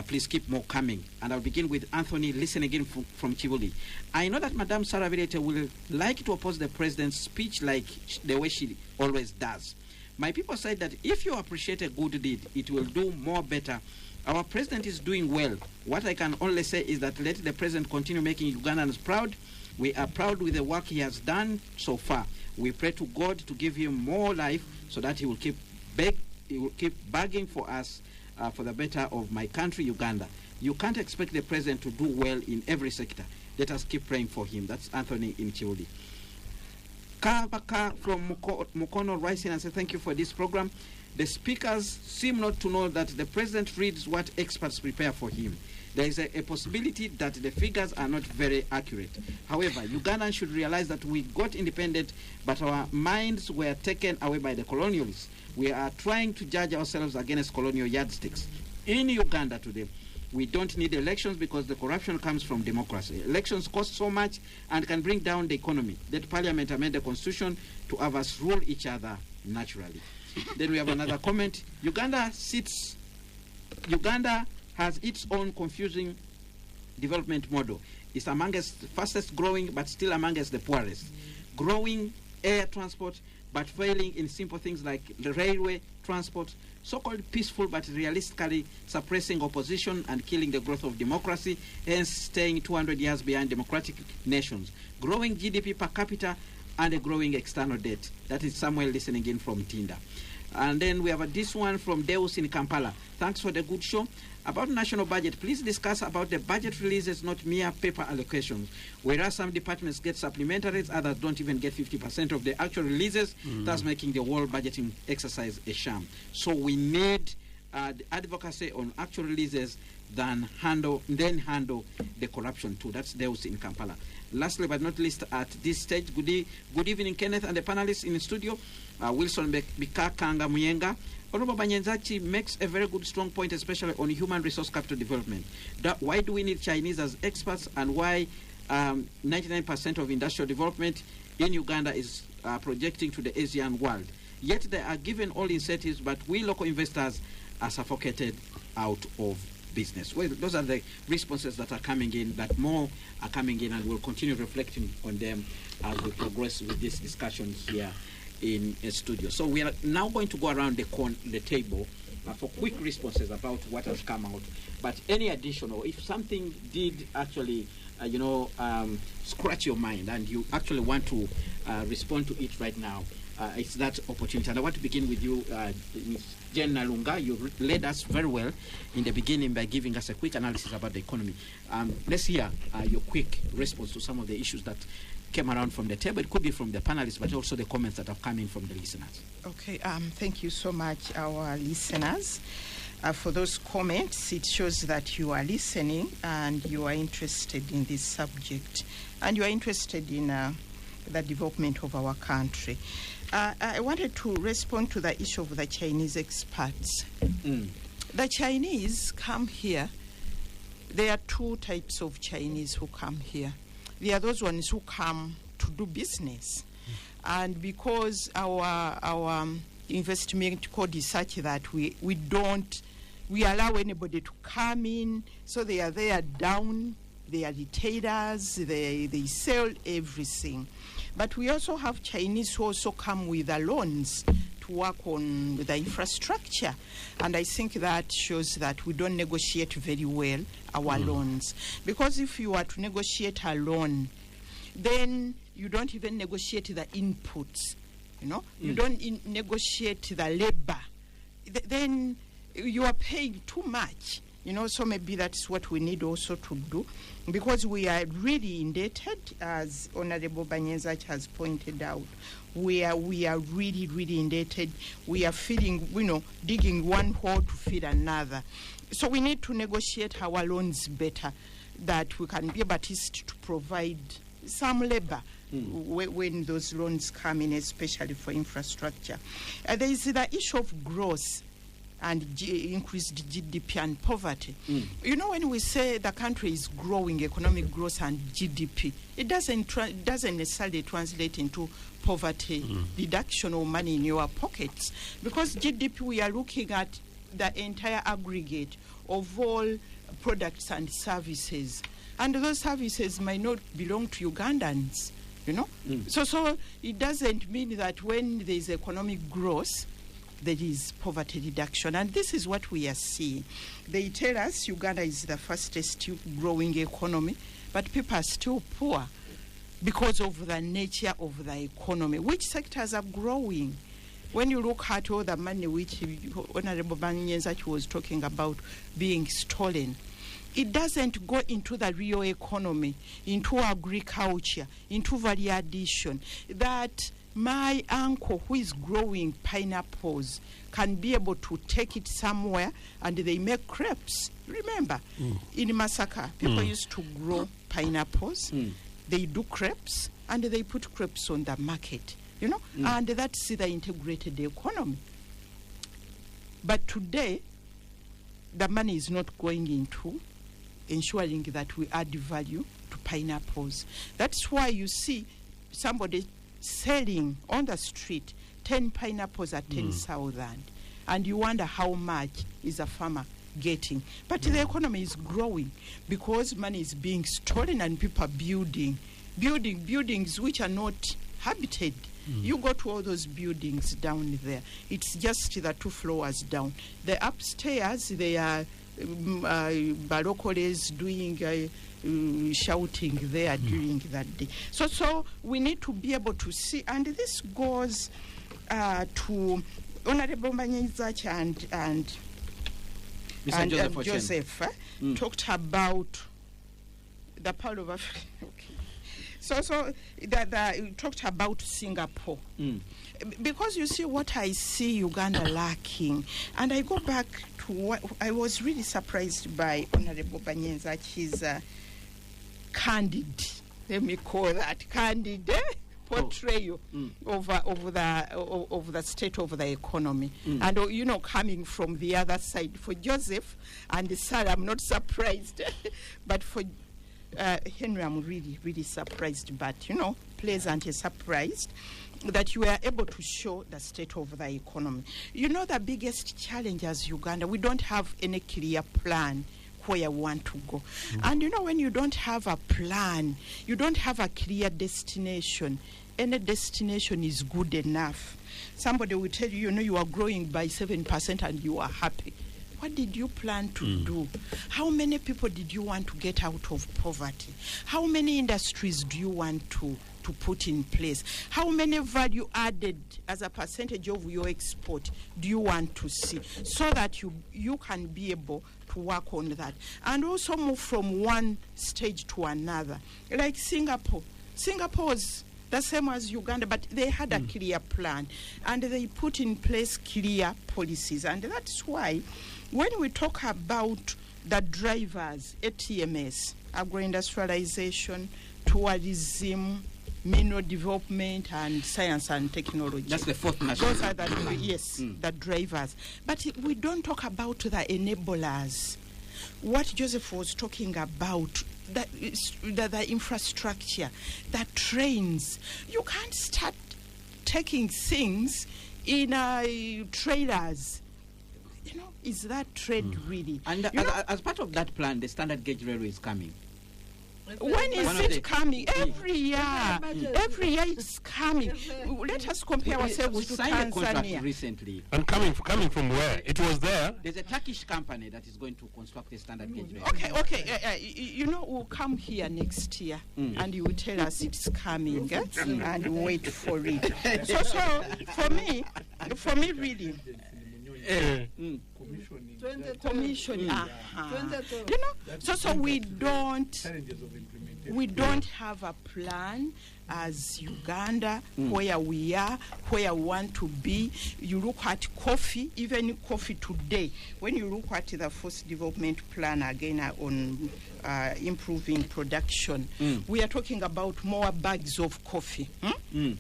Please keep more coming. And I'll begin with Anthony, listening again from Chibuli. I know that Madame Sarah Birete will like to oppose the President's speech like the way she always does. My people said that if you appreciate a good deed, it will do more better. Our President is doing well. What I can only say is that let the President continue making Ugandans proud. We are proud with the work he has done so far. We pray to God to give him more life so that he will keep begging for us for the better of my country, Uganda. You can't expect the president to do well in every sector. Let us keep praying for him. That's Anthony in Chiuli. Kabaka from Mukono writes in and says, thank you for this program. The speakers seem not to know that the president reads what experts prepare for him. There is a possibility that the figures are not very accurate. However, Ugandans should realize that we got independent, but our minds were taken away by the colonialists. We are trying to judge ourselves against colonial yardsticks. In Uganda today, we don't need elections because the corruption comes from democracy. Elections cost so much and can bring down the economy. Let Parliament amend the constitution to have us rule each other naturally. Then we have another comment. Uganda has its own confusing development model. It's amongst the fastest growing, but still amongst the poorest. Growing air transport, but failing in simple things like the railway transport, so-called peaceful, but realistically suppressing opposition and killing the growth of democracy, hence staying 200 years behind democratic nations. Growing GDP per capita and a growing external debt. That is Samuel listening in from Tinda. And then we have this one from Deus in Kampala. Thanks for the good show. About national budget, please discuss about the budget releases, not mere paper allocations. Whereas some departments get supplementaries, others don't even get 50% of the actual releases, thus making the whole budgeting exercise a sham. So we need the advocacy on actual releases then handle the corruption too. That's Deus in Kampala. Lastly but not least, at this stage, good evening, Kenneth and the panelists in the studio. Wilson Bikakanga Muyenga. Honorable Banyenzachi makes a very good, strong point, especially on human resource capital development. Why do we need Chinese as experts, and why 99% of industrial development in Uganda is projecting to the ASEAN world? Yet they are given all incentives, but we local investors are suffocated out of business. Well, those are the responses that are coming in, that more are coming in, and we'll continue reflecting on them as we progress with this discussion here in a studio. So we are now going to go around the table for quick responses about what has come out. But any additional, if something did actually, scratch your mind and you actually want to respond to it right now, it's that opportunity. And I want to begin with you, Ms. Jen Nalunga. You led us very well in the beginning by giving us a quick analysis about the economy. Let's hear your quick response to some of the issues that came around from the table. It could be from the panelists, but also the comments that have come in from the listeners. Okay, thank you so much, our listeners, for those comments. It shows that you are listening and you are interested in this subject and you are interested in the development of our country. I wanted to respond to the issue of the Chinese experts. The Chinese come here. There are two types of Chinese who come here. There are those ones who come to do business. And because our investment code is such that we allow anybody to come in, so they are there down, they are retailers, they sell everything. But we also have Chinese who also come with the loans to work on the infrastructure. And I think that shows that we don't negotiate very well our loans. Because if you are to negotiate a loan, then you don't even negotiate the inputs, you don't negotiate the labor. Then you are paying too much. So maybe that's what we need also to do, because we are really indebted, as Honorable Banyenzach has pointed out. We are really, really indebted. We are feeding, digging one hole to feed another. So we need to negotiate our loans better, that we can be able to provide some labor when those loans come in, especially for infrastructure. There is the issue of growth and increased GDP and poverty. When we say the country is growing, economic growth and GDP, it doesn't necessarily translate into poverty reduction or money in your pockets. Because GDP, we are looking at the entire aggregate of all products and services. And those services might not belong to Ugandans, So it doesn't mean that when there is economic growth, there is poverty reduction. And this is what we are seeing. They tell us Uganda is the fastest growing economy, but people are still poor because of the nature of the economy. Which sectors are growing? when you look at all the money which Honorable Banyenzachi was talking about being stolen, it doesn't go into the real economy, into agriculture, into value addition. That my uncle who is growing pineapples can be able to take it somewhere and they make crepes. Remember, in Masaka, people used to grow pineapples, they do crepes, and they put crepes on the market, you know, and that's the integrated economy. But today, the money is not going into ensuring that we add value to pineapples. That's why you see somebody selling on the street 10 pineapples at 10,000, and you wonder how much is a farmer getting. But the economy is growing because money is being stolen and people are building buildings which are not habited. You go to all those buildings down there, it's just the 2 floors down. The upstairs, they are Balokoles doing shouting there during that day. So we need to be able to see, and this goes to Honorable Banyenzachi and Mr. Joseph talked about the part of Africa. Okay. So that talked about Singapore. Because you see what I see Uganda lacking, and I go back to what I was really surprised by Honorable Banyenzachi's candid, let me call that candid portrayal of the state of the economy, and you know, coming from the other side. For Joseph and Sarah, I'm not surprised, but for Henry, I'm really surprised, but you know, pleasantly surprised that you were able to show the state of the economy. You know, the biggest challenge as Uganda, we don't have any clear plan where we want to go. And you know, when you don't have a plan, you don't have a clear destination, any destination is good enough. Somebody will tell you, you know, you are growing by 7% and you are happy. What did you plan to do? How many people did you want to get out of poverty? How many industries do you want to put in place? How many value added as a percentage of your export do you want to see, so that you can be able to work on that and also move from one stage to another? Like Singapore was the same as Uganda, but they had a clear plan and they put in place clear policies, and that's why when we talk about the drivers, ATMS, agro-industrialization, tourism, mineral development, and science and technology. That's the fourth national. Those are the drivers. But we don't talk about the enablers. What Joseph was talking about, the infrastructure, the trains. You can't start taking things in trailers. You know, is that trade really? And as part of that plan, the standard gauge railway is coming. When is it coming? Every year. Every year it's coming. Let us compare ourselves to signed a contract Tanzania. recently. And coming from where? It was there. There's a Turkish company that is going to construct a standard gauge railway. Okay. You know, we'll come here next year and you will tell us it's coming, and wait for it. So for me, really. Commission. You know, so we don't have a plan as Uganda where we are, where we want to be. You look at coffee, even coffee today. When you look at the first development plan again on improving production, we are talking about more bags of coffee.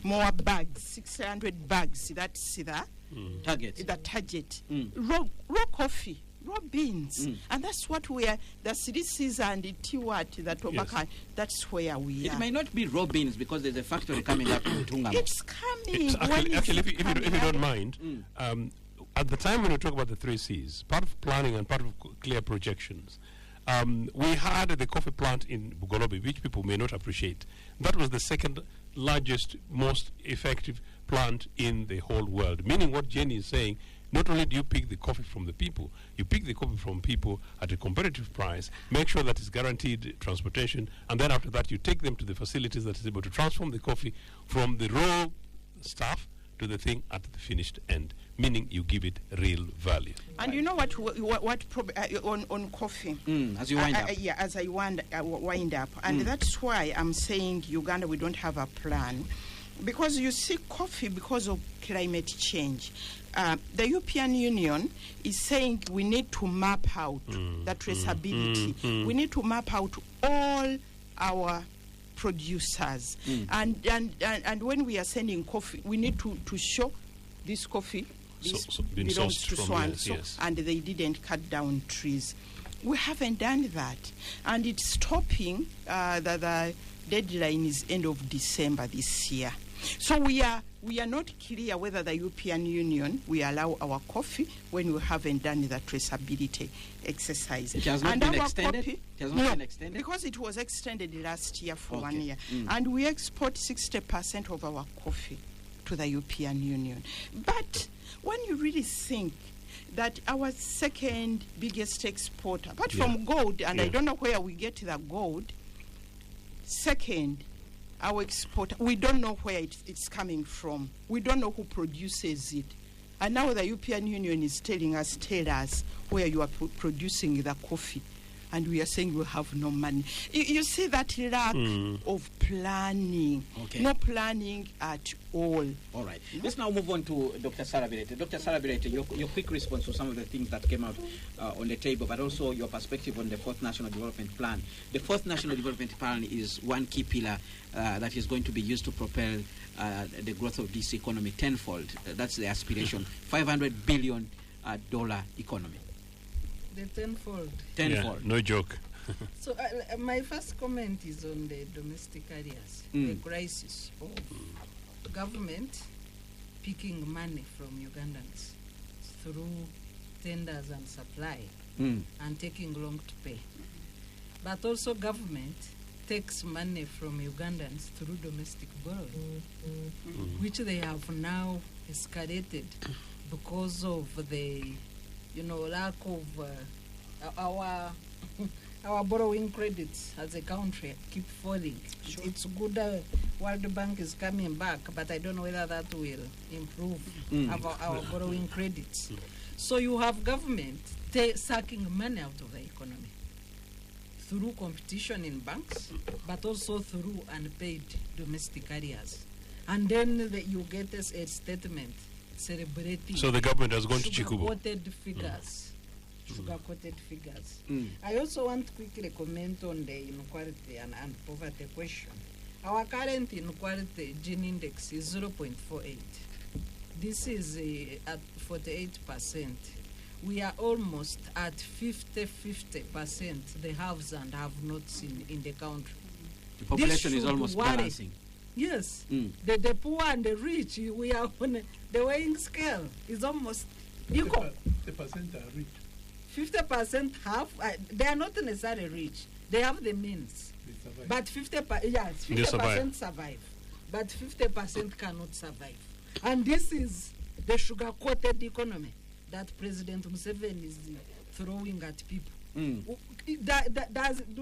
More bags, 600 bags. That's the target. Raw coffee, raw beans, and that's what we are. The CDCs and the Tiwat, the tobacco. Yes. That's where we are. It might not be raw beans because there's a factory coming up in Tungamo. It's coming. If you don't mind, at the time when we talk about the 3 Cs, part of planning and part of clear projections, we had the coffee plant in Bugolobi, which people may not appreciate. That was the second largest, most effective plant in the whole world. Meaning what Jenny is saying, not only do you pick the coffee from the people, you pick the coffee from people at a competitive price, make sure that it's guaranteed transportation, and then after that you take them to the facilities that is able to transform the coffee from the raw stuff to the thing at the finished end, meaning you give it real value. And you know on coffee, as you wind up. Yeah, as I wind up, and that's why I'm saying Uganda, we don't have a plan, because you see, coffee, because of climate change, the European Union is saying we need to map out the traceability. We need to map out all our producers, and when we are sending coffee, we need to show this coffee belongs to so and so, and they didn't cut down trees. We haven't done that, and it's stopping. The deadline is end of December this year. So we are not clear whether the European Union will allow our coffee when we haven't done the traceability exercise. It has not been extended? It has not been extended? Because it was extended last year for 1 year. And we export 60% of our coffee to the European Union. But when you really think that our second biggest exporter, apart from gold, and I don't know where we get the gold, second, our exporter, we don't know where it's coming from. We don't know who produces it. And now the European Union is telling us, tell us where you are producing the coffee. And we are saying we have no money. You see that lack of planning. No planning at all. All right. No? Let's now move on to Dr. Sarabirete. Dr. Sarabirete, your quick response to some of the things that came out on the table, but also your perspective on the Fourth National Development Plan. The Fourth National Development Plan is one key pillar that is going to be used to propel the growth of this economy tenfold. That's the aspiration. $500 billion economy. The tenfold. Tenfold. Yeah, no joke. So my first comment is on the domestic areas, the crisis of government picking money from Ugandans through tenders and supply and taking long to pay. But also government takes money from Ugandans through domestic borrowing, which they have now escalated because of the lack of our borrowing credits as a country keep falling. Sure. It's good World Bank is coming back, but I don't know whether that will improve our borrowing credits. So you have government sucking money out of the economy through competition in banks, but also through unpaid domestic areas. And then you get a statement celebrating. So the government has gone to Chikubu. Sugar-coated figures. I also want to quickly comment on the inequality and poverty question. Our current inequality Gini index is 0.48. This is at 48%. We are almost at 50%, the haves and have-nots in the country. The population is almost balancing. Yes. The poor and the rich, we are on the weighing scale is almost equal. 50% are rich. 50% have, they are not necessarily rich. They have the means. But 50% survive. But 50% cannot survive. And this is the sugar-coated economy that President Museveni is throwing at people. Do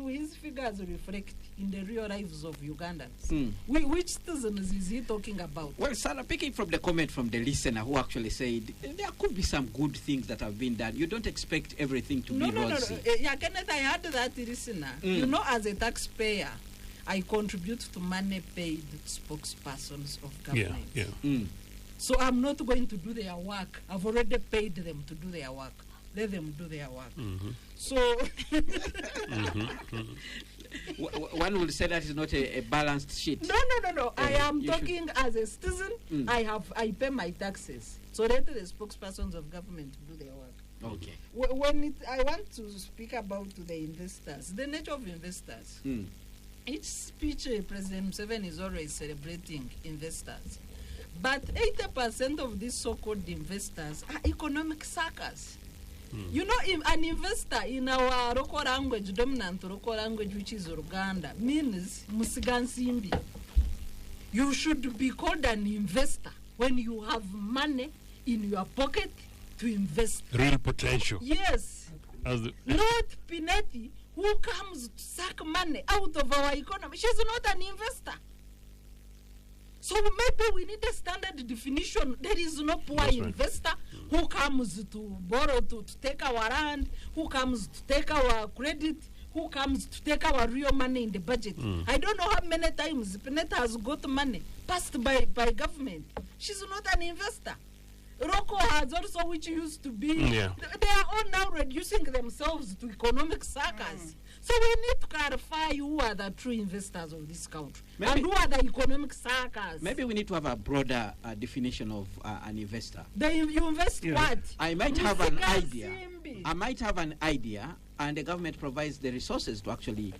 his figures reflect in the real lives of Ugandans? Which citizens is he talking about? Well, Sarah, picking from the comment from the listener who actually said there could be some good things that have been done. You don't expect everything to be rosy. Yeah, Kenneth, I heard that listener. As a taxpayer, I contribute to money paid spokespersons of government. So I'm not going to do their work. I've already paid them to do their work. Let them do their work. So one would say that is not a balanced sheet. No. I am talking as a citizen. I pay my taxes. So let the spokespersons of government do their work. Okay. I want to speak about the investors, the nature of investors. Each speech, President Museveni is always celebrating investors. But 80% of these so-called investors are economic suckers. An investor in our local language, dominant local language, which is Uganda, means Musigansimbi. You should be called an investor when you have money in your pocket to invest. Real potential. Yes. Not Pineti, who comes to suck money out of our economy. She's not an investor. So maybe we need a standard definition. There is no poor That's right. investor who comes to borrow to take our land, who comes to take our credit, who comes to take our real money in the budget. I don't know how many times Pineta has got money passed by government. She's not an investor. Rocco has also, which used to be, they are all now reducing themselves to economic suckers. So we need to clarify who are the true investors of this country and who are the economic suckers. Maybe we need to have a broader definition of an investor. You invest what? I might have an idea. And the government provides the resources to actually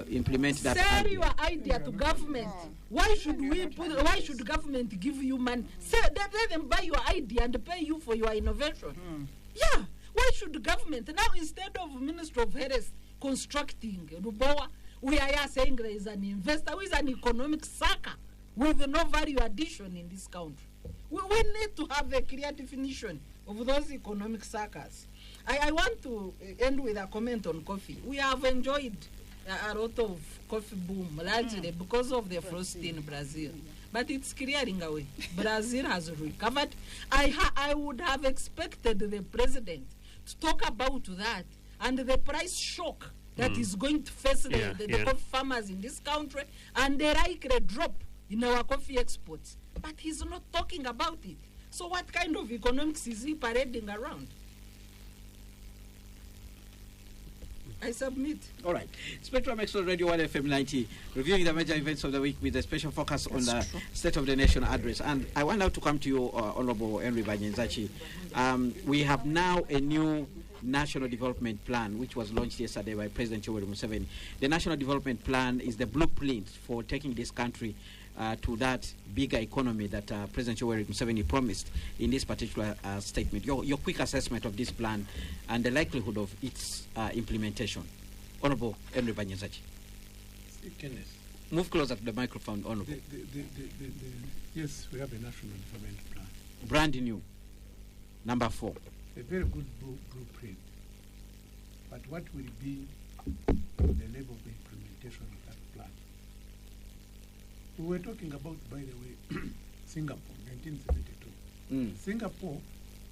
implement that Sell idea. your idea to government. Why should why should government give you money? Let them buy your idea and pay you for your innovation. Yeah. Why should the government now, instead of Minister of Health constructing Rubowa, we are here saying there is an investor who is an economic sucker with no value addition in this country. We need to have a clear definition of those economic suckers. I want to end with a comment on coffee. We have enjoyed a lot of coffee boom, largely because of the frost in Brazil. But it's clearing away. Brazil has recovered. I would have expected the president to talk about that and the price shock that is going to face the coffee farmers in this country and the likely drop in our coffee exports. But he's not talking about it. So what kind of economics is he parading around? I submit. All right. Spectrum Extra Radio 1 FM 90, reviewing the major events of the week with a special focus on the State of the Nation address. And I want now to come to you, Honorable Henry Banyenzachi. We have now a new National Development Plan, which was launched yesterday by President Museveni. The National Development Plan is the blueprint for taking this country to that bigger economy that President Museveni promised in this particular statement. Your quick assessment of this plan and the likelihood of its implementation. Honorable Henry Banyenzachi. Move closer to the microphone, Honorable. Yes, we have a national development plan. Brand new. Number 4. A very good blueprint. But what will be the level of implementation of that plan? We were talking about, by the way, Singapore, 1972. Singapore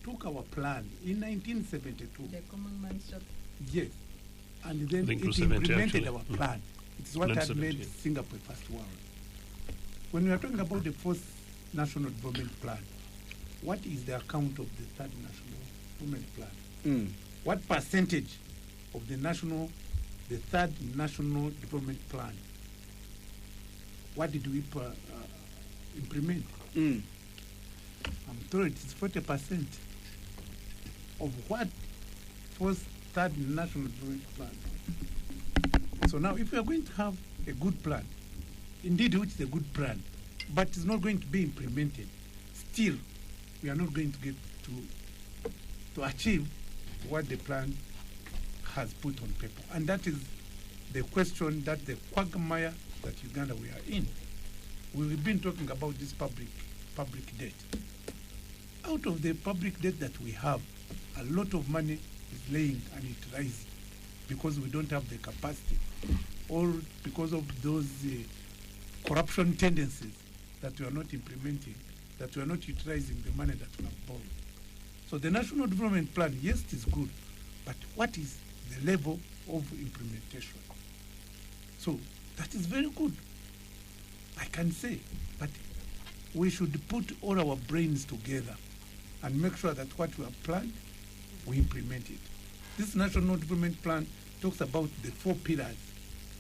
took our plan in 1972. The common man shop. Yes. And then it implemented our plan. It's what had made Singapore first world. When we are talking about the fourth national development plan, what is the account of the third national development plan? What percentage of the third national development plan, what did we implement? I'm told it's 40% of what was third national development plan. So now, if we are going to have a good plan, indeed, which is a good plan, but it's not going to be implemented, still, we are not going to get to achieve what the plan has put on paper. And that is the question, that the quagmire that Uganda we are in. We've been talking about this public debt. Out of the public debt that we have, a lot of money is laying unutilized because we don't have the capacity, or because of those corruption tendencies that we are not implementing, that we are not utilizing the money that we have borrowed. So the National Development Plan, yes, it is good, but what is the level of implementation? So that is very good, I can say, but we should put all our brains together and make sure that what we have planned, we implement it. This National Development Plan talks about the 4 pillars.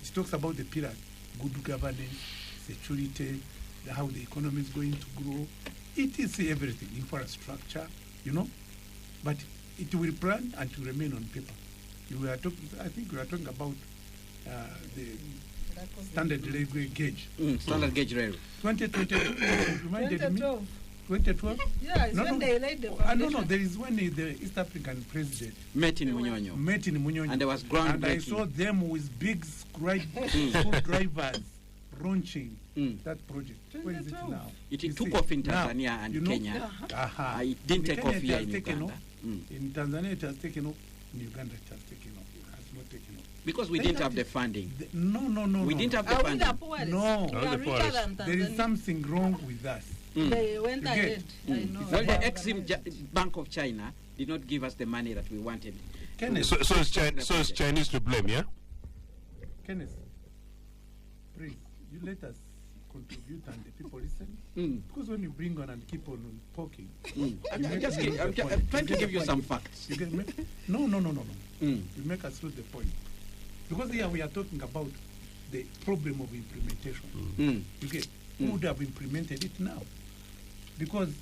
It talks about the pillars: good governance, security, how the economy is going to grow, etc., everything, infrastructure, but it will plan and to remain on paper. I think we are talking about the standard railway gauge. Standard gauge railway. 2022, reminded me. 2012. 2012? Yeah, it's when they laid the foundation. No, there is when the East African president met in Munyonyo. And there was groundbreaking. And I saw them with big screwdrivers launching that project. Where is it now? It took off in Tanzania and Kenya. It didn't take off here in Uganda. In Tanzania it has taken off. In Uganda it has taken off. It has not taken off. Because we didn't have the funding. No. We didn't have the Are we funding. the poorest? No. We Are are the richer poorest. than There is Tanzania. something wrong with us. They went You get? ahead. I know. Well, They the Exim organized. Bank of China did not give us the money that we wanted. Kenneth, So it's Chinese to blame, yeah? Kenneth, please, you let us contribute and the people listen. Because when you bring on and keep on poking, I'm you make just us lose I'm the point. trying to You give get you the some point. facts. You get me? No. Mm. You make us lose the point. Because here we are talking about the problem of implementation. Mm. You get who would have implemented it now? Because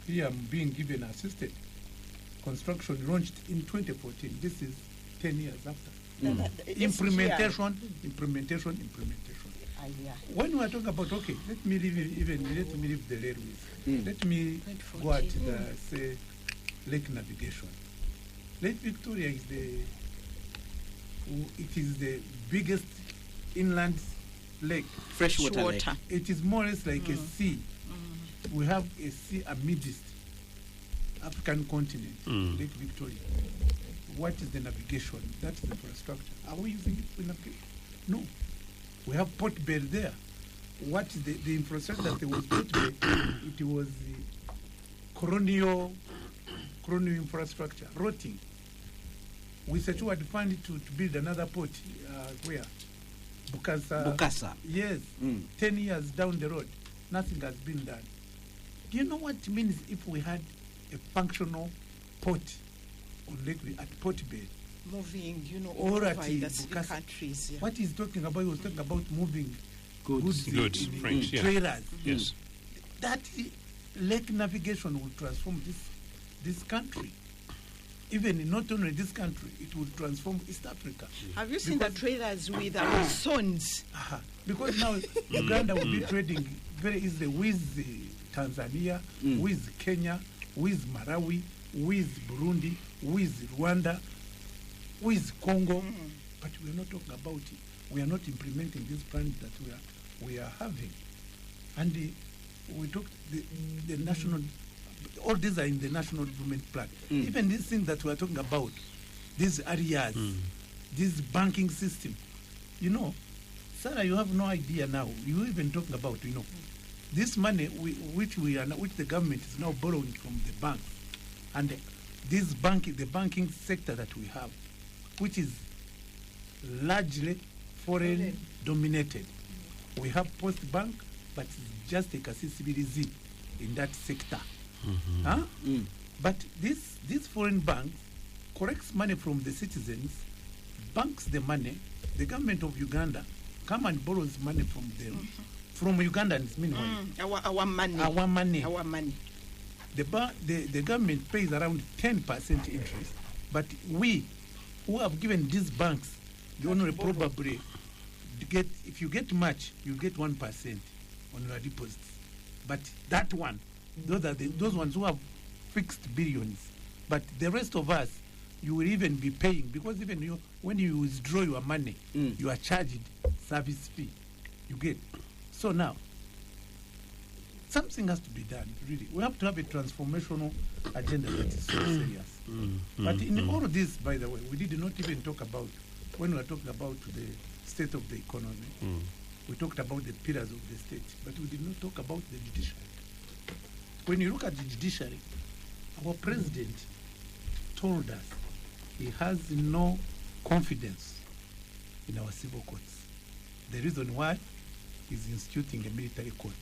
here I'm being given assisted. Construction launched in 2014. This is 10 years after. Implementation. Yeah. When we are talking about, okay, let me leave the railways. Let me go at the, say, lake navigation. Lake Victoria is the biggest inland lake. Freshwater lake. It is more or less like a sea. We have a sea amidst African continent, Lake Victoria. What is the navigation? That's the infrastructure. Are we using it for navigation? No. We have Port Bay there. What is the infrastructure that there was Port Bay? It was the colonial infrastructure, rotting. We secured fund to build another port, where? Bukasa. Yes, 10 years down the road, nothing has been done. Do you know what it means if we had a functional port on Lake at Port Bay? Moving, Or over at the three Bukasa. countries. Yeah. What he's talking about, he was talking about moving goods in French, yeah. trailers. Yes. That lake navigation will transform this country. Even not only this country, it will transform East Africa. Have you seen the trailers with sons? Because now Uganda will be trading very easily with Tanzania, with Kenya, with Malawi, with Burundi, with Rwanda, with Congo. But we are not talking about it. We are not implementing these plans that we are having. And we talked the national. All these are in the national development plan. Even these things that we are talking about, these areas, this banking system, Sarah, you have no idea now. You even talking about, this money which the government is now borrowing from the bank, and the banking sector that we have, which is largely foreign dominated. We have Post Bank, but it's just a KCCBZ in that sector. But these foreign banks collects money from the citizens, banks the money. The government of Uganda come and borrows money from them, from Ugandans. Meanwhile, Our money. our money. Our money. The government pays around 10% interest, but we who have given these banks, the only probably get, if you get much, you get 1% on your deposits. But that one, those are those ones who have fixed billions. But the rest of us, you will even be paying, because even when you withdraw your money, you are charged service fee. You get. So now, something has to be done, really. We have to have a transformational agenda that is so serious. But in all of this, by the way, we did not even talk about, when we were talking about the state of the economy, we talked about the pillars of the state, but we did not talk about the judiciary. When you look at the judiciary, our president told us he has no confidence in our civil courts. The reason why he's instituting a military court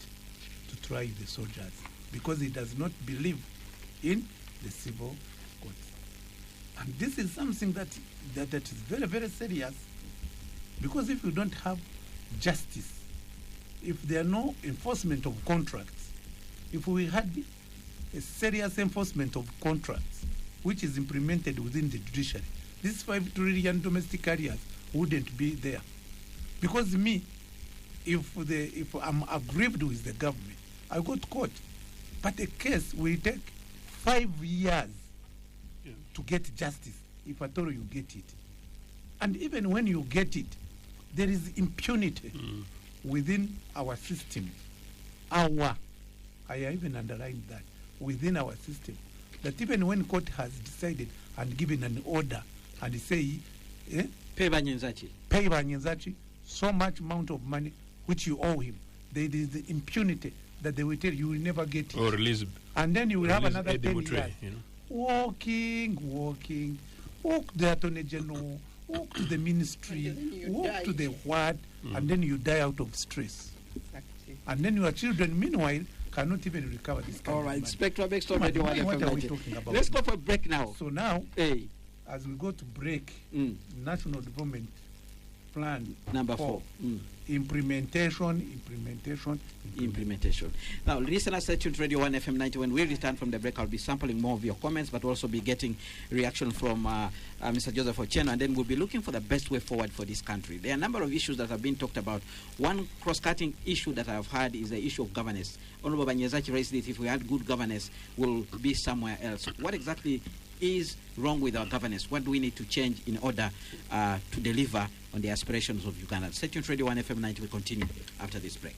to try the soldiers, because he does not believe in the civil courts. And this is something that is very, very serious, because if you don't have justice, if there are no enforcement of contracts, if we had a serious enforcement of contracts which is implemented within the judiciary, these 5 trillion domestic areas wouldn't be there. Because if I'm aggrieved with the government, I go to court, but a case will take 5 years to get justice, if at all you get it. And even when you get it, there is impunity within our system. I even underlined that, within our system, that even when court has decided and given an order and say, Pay Banyenzachi. pay Banyenzachi so much amount of money which you owe him. There is the impunity that they will tell you will never get it. Or release. And then you will have another Eddie 10 Mutre, years. you know. Walking, walk to the Attorney General, walk to the ministry, And then you walk die. to the ward, and then you die out of stress. Exactly. And then your children, meanwhile, cannot even recover this kind All of right, money. Spectrum Extra What Radio are 1 FM we 90. talking about? Let's go for a break now. So now, Hey, as we go to break, National Development Plan number 4. Implementation. Now, listeners, stay tuned to Radio 1 FM 90. When we return from the break, I'll be sampling more of your comments, but also be getting reaction from Mr. Joseph Ochieno, and then we'll be looking for the best way forward for this country. There are a number of issues that have been talked about. One cross-cutting issue that I've had is the issue of governance. Honorable Banyenzachi raised it. If we had good governance, we'll be somewhere else. What exactly is wrong with our governance? What do we need to change in order to deliver on the aspirations of Uganda? Stay tuned to Radio 1 FM 90. We'll continue after this break.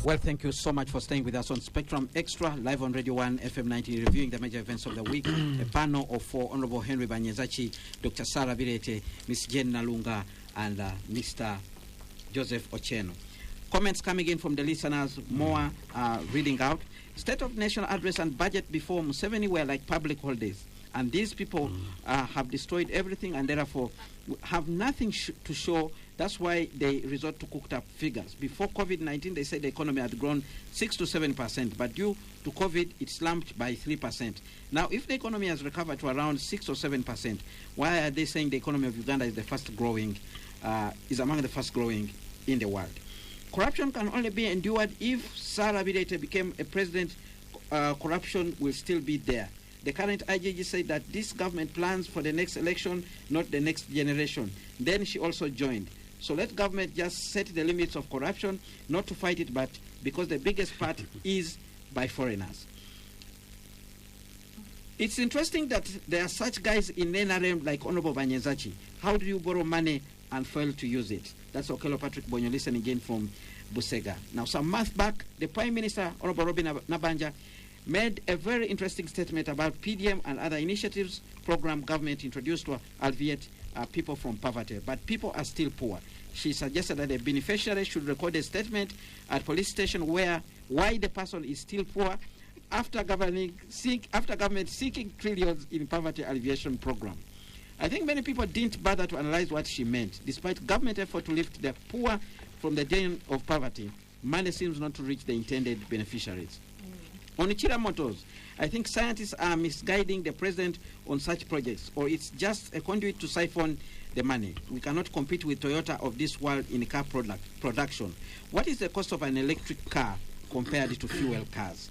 Well, thank you so much for staying with us on Spectrum Extra, live on Radio 1 FM 90, reviewing the major events of the week. A panel of 4: Honorable Henry Banyenzachi, Dr. Sarah Birete, Ms. Jen Nalunga, and Mr. Joseph Ochieno. Comments coming in from the listeners, more reading out. State of Nation address and budget before Museveni were like public holidays. And these people have destroyed everything and therefore have nothing to show. That's why they resort to cooked up figures. Before COVID-19, they said the economy had grown 6 to 7%, but due to COVID, it slumped by 3%. Now, if the economy has recovered to around 6 or 7%, why are they saying the economy of Uganda is the fast growing, is among the fast growing in the world? Corruption can only be endured if Sarah Birete became a president. Corruption will still be there. The current IGG said that this government plans for the next election, not the next generation. Then she also joined. So let government just set the limits of corruption, not to fight it, but because the biggest part is by foreigners. It's interesting that there are such guys in NRM like Honorable Banyenzachi. How do you borrow money and fail to use it? That's Okello Patrick Bonyo listening again from Busega. Now, some months back, the Prime Minister, Honorable Robin Nabanja, made a very interesting statement about PDM and other initiatives program government introduced to alleviate people from poverty. But people are still poor. She suggested that the beneficiary should record a statement at police station why the person is still poor after government seeking trillions in poverty alleviation program. I think many people didn't bother to analyze what she meant. Despite government effort to lift the poor from the den of poverty, money seems not to reach the intended beneficiaries. On Xtra Motors, I think scientists are misguiding the president on such projects, or it's just a conduit to siphon the money. We cannot compete with Toyota of this world in car production. What is the cost of an electric car compared to fuel cars?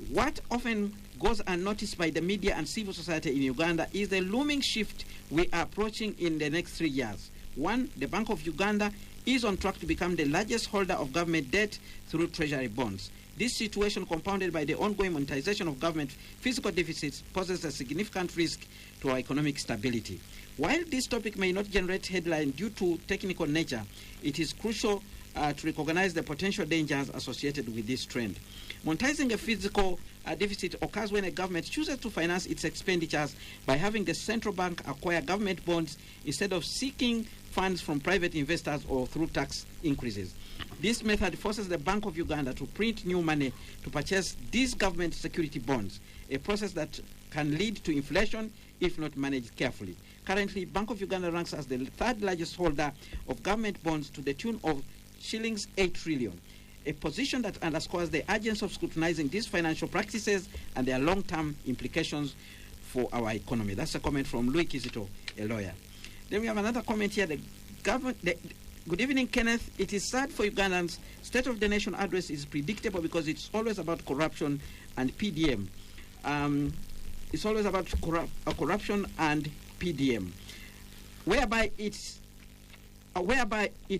What often goes unnoticed by the media and civil society in Uganda is the looming shift we are approaching in the next 3 years. One, the Bank of Uganda is on track to become the largest holder of government debt through treasury bonds. This situation, compounded by the ongoing monetization of government fiscal deficits, poses a significant risk to our economic stability. While this topic may not generate headlines due to technical nature, it is crucial to recognize the potential dangers associated with this trend. Monetizing a fiscal deficit occurs when a government chooses to finance its expenditures by having the central bank acquire government bonds instead of seeking funds from private investors or through tax increases. This method forces the Bank of Uganda to print new money to purchase these government security bonds, a process that can lead to inflation if not managed carefully. Currently, Bank of Uganda ranks as the third largest holder of government bonds to the tune of shillings 8 trillion, a position that underscores the urgency of scrutinizing these financial practices and their long-term implications for our economy. That's a comment from Louis Kizito, a lawyer. Then we have another comment here. Good evening, Kenneth. It is sad for Ugandans. State of the Nation address is predictable because it's always about corruption and PDM. It's always about corruption and PDM, whereby it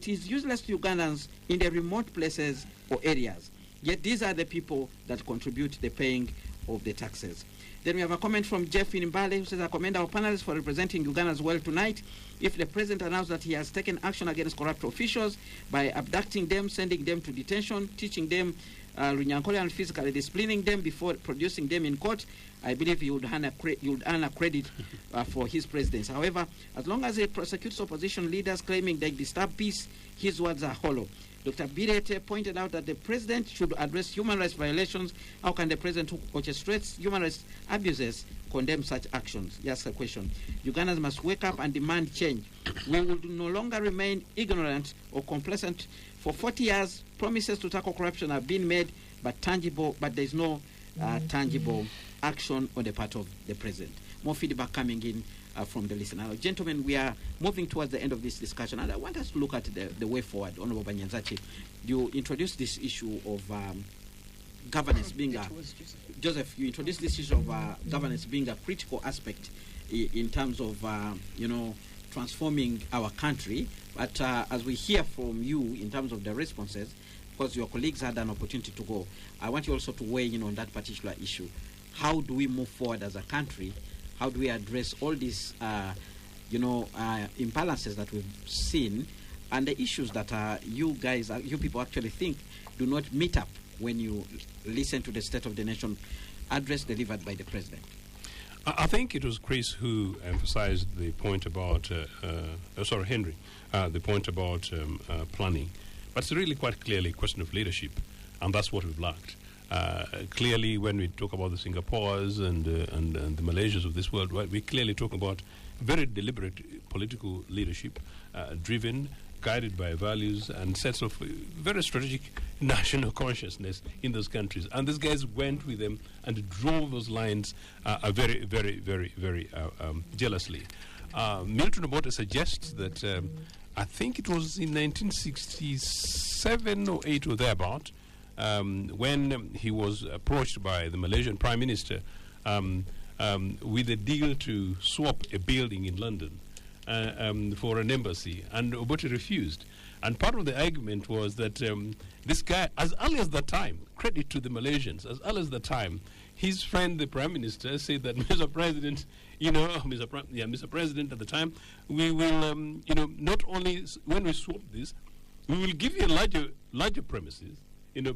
is useless to Ugandans in the remote places or areas. Yet these are the people that contribute to the paying of the taxes. Then we have a comment from Jeff Inimbale, who says, I commend our panelists for representing Ugandans well tonight. If the president announced that he has taken action against corrupt officials by abducting them, sending them to detention, teaching them Runyankole and physically disciplining them before producing them in court, I believe he would earn a credit for his presidency. However, as long as he prosecutes opposition leaders claiming they disturb peace, his words are hollow. Dr. Birete pointed out that the president should address human rights violations. How can the president who orchestrates human rights abuses condemn such actions? He asked a question. Ugandans must wake up and demand change. We will no longer remain ignorant or complacent. For 40 years, promises to tackle corruption have been made, but there is no tangible action on the part of the president. More feedback coming in from the listener. Now, gentlemen, we are moving towards the end of this discussion, and I want us to look at the way forward. Honorable Banyanzachi, you introduced this issue of governance being Joseph, you introduced this issue of governance being a critical aspect in terms of transforming our country. But as we hear from you in terms of the responses, because your colleagues had an opportunity to go, I want you also to weigh in on that particular issue. How do we move forward as a country? How do we address all these, imbalances that we've seen, and the issues that you people actually think do not meet up when you listen to the State of the Nation address delivered by the president? I think it was Chris who emphasized the point about, Henry, the point about planning. But it's really quite clearly a question of leadership, and that's what we've lacked. Clearly, when we talk about the Singapores and the Malaysias of this world, we clearly talk about very deliberate political leadership, driven, guided by values and sets of very strategic national consciousness in those countries. And these guys went with them and drove those lines very, very, very, very jealously. Milton Obote suggests that I think it was in 1967 or 8 or thereabout, when he was approached by the Malaysian Prime Minister with a deal to swap a building in London for an embassy, and Obote refused. And part of the argument was that this guy, as early as that time, credit to the Malaysians, as early as that time, his friend, the Prime Minister, said that, Mr. President, Mr. President at the time, we will, not only when we swap this, we will give you larger premises,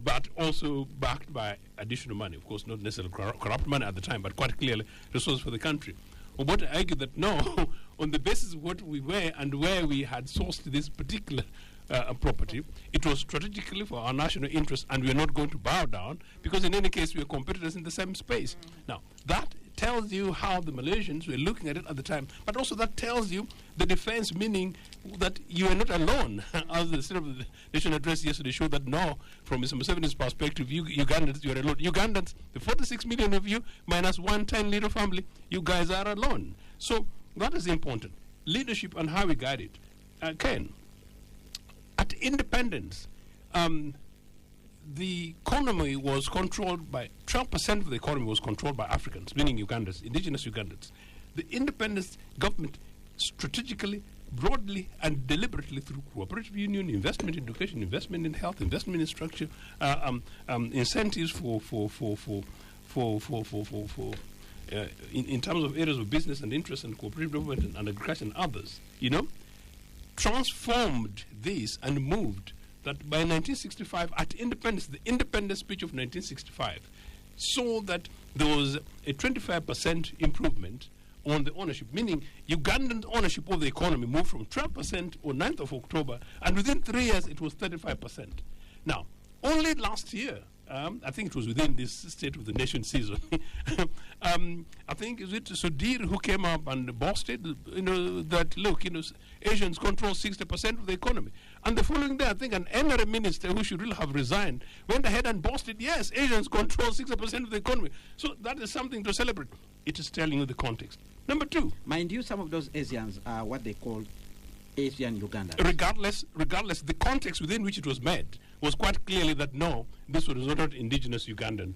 but also backed by additional money. Of course, not necessarily corrupt money at the time, but quite clearly resources for the country. Obote argued that no, on the basis of what we were and where we had sourced this particular property, it was strategically for our national interest, and we are not going to bow down, because in any case we are competitors in the same space. Now, that tells you how the Malaysians were looking at it at the time, but also that tells you the defense, meaning that you are not alone. As the State of the Nation address yesterday showed that no, from Mr. Museveni's perspective, you Ugandans, you are alone. Ugandans, the 46 million of you, minus one tiny little family, you guys are alone. So that is important. Leadership and how we guide it. Ken, at independence, the economy was controlled by 12% of the economy was controlled by Africans, meaning Ugandans, indigenous Ugandans. The independence government strategically, broadly, and deliberately through cooperative union, investment in education, investment in health, investment in structure, incentives in terms of areas of business and interest and cooperative development and agriculture and others, transformed this and moved that by 1965, at independence, the independence speech of 1965 saw that there was a 25% improvement on the ownership, meaning Ugandan ownership of the economy moved from 12% on 9th of October, and within 3 years it was 35%. Now, only last year, I think it was within this State of the Nation season, I think is it Sudir who came up and boasted, that look, Asians control 60% of the economy. And the following day, I think an NRA minister who should really have resigned went ahead and boasted, yes, Asians control 60% of the economy. So that is something to celebrate. It is telling you the context. Number two. Mind you, some of those Asians are what they call Asian Ugandans. Regardless, the context within which it was made was quite clearly that no, this was not indigenous Ugandan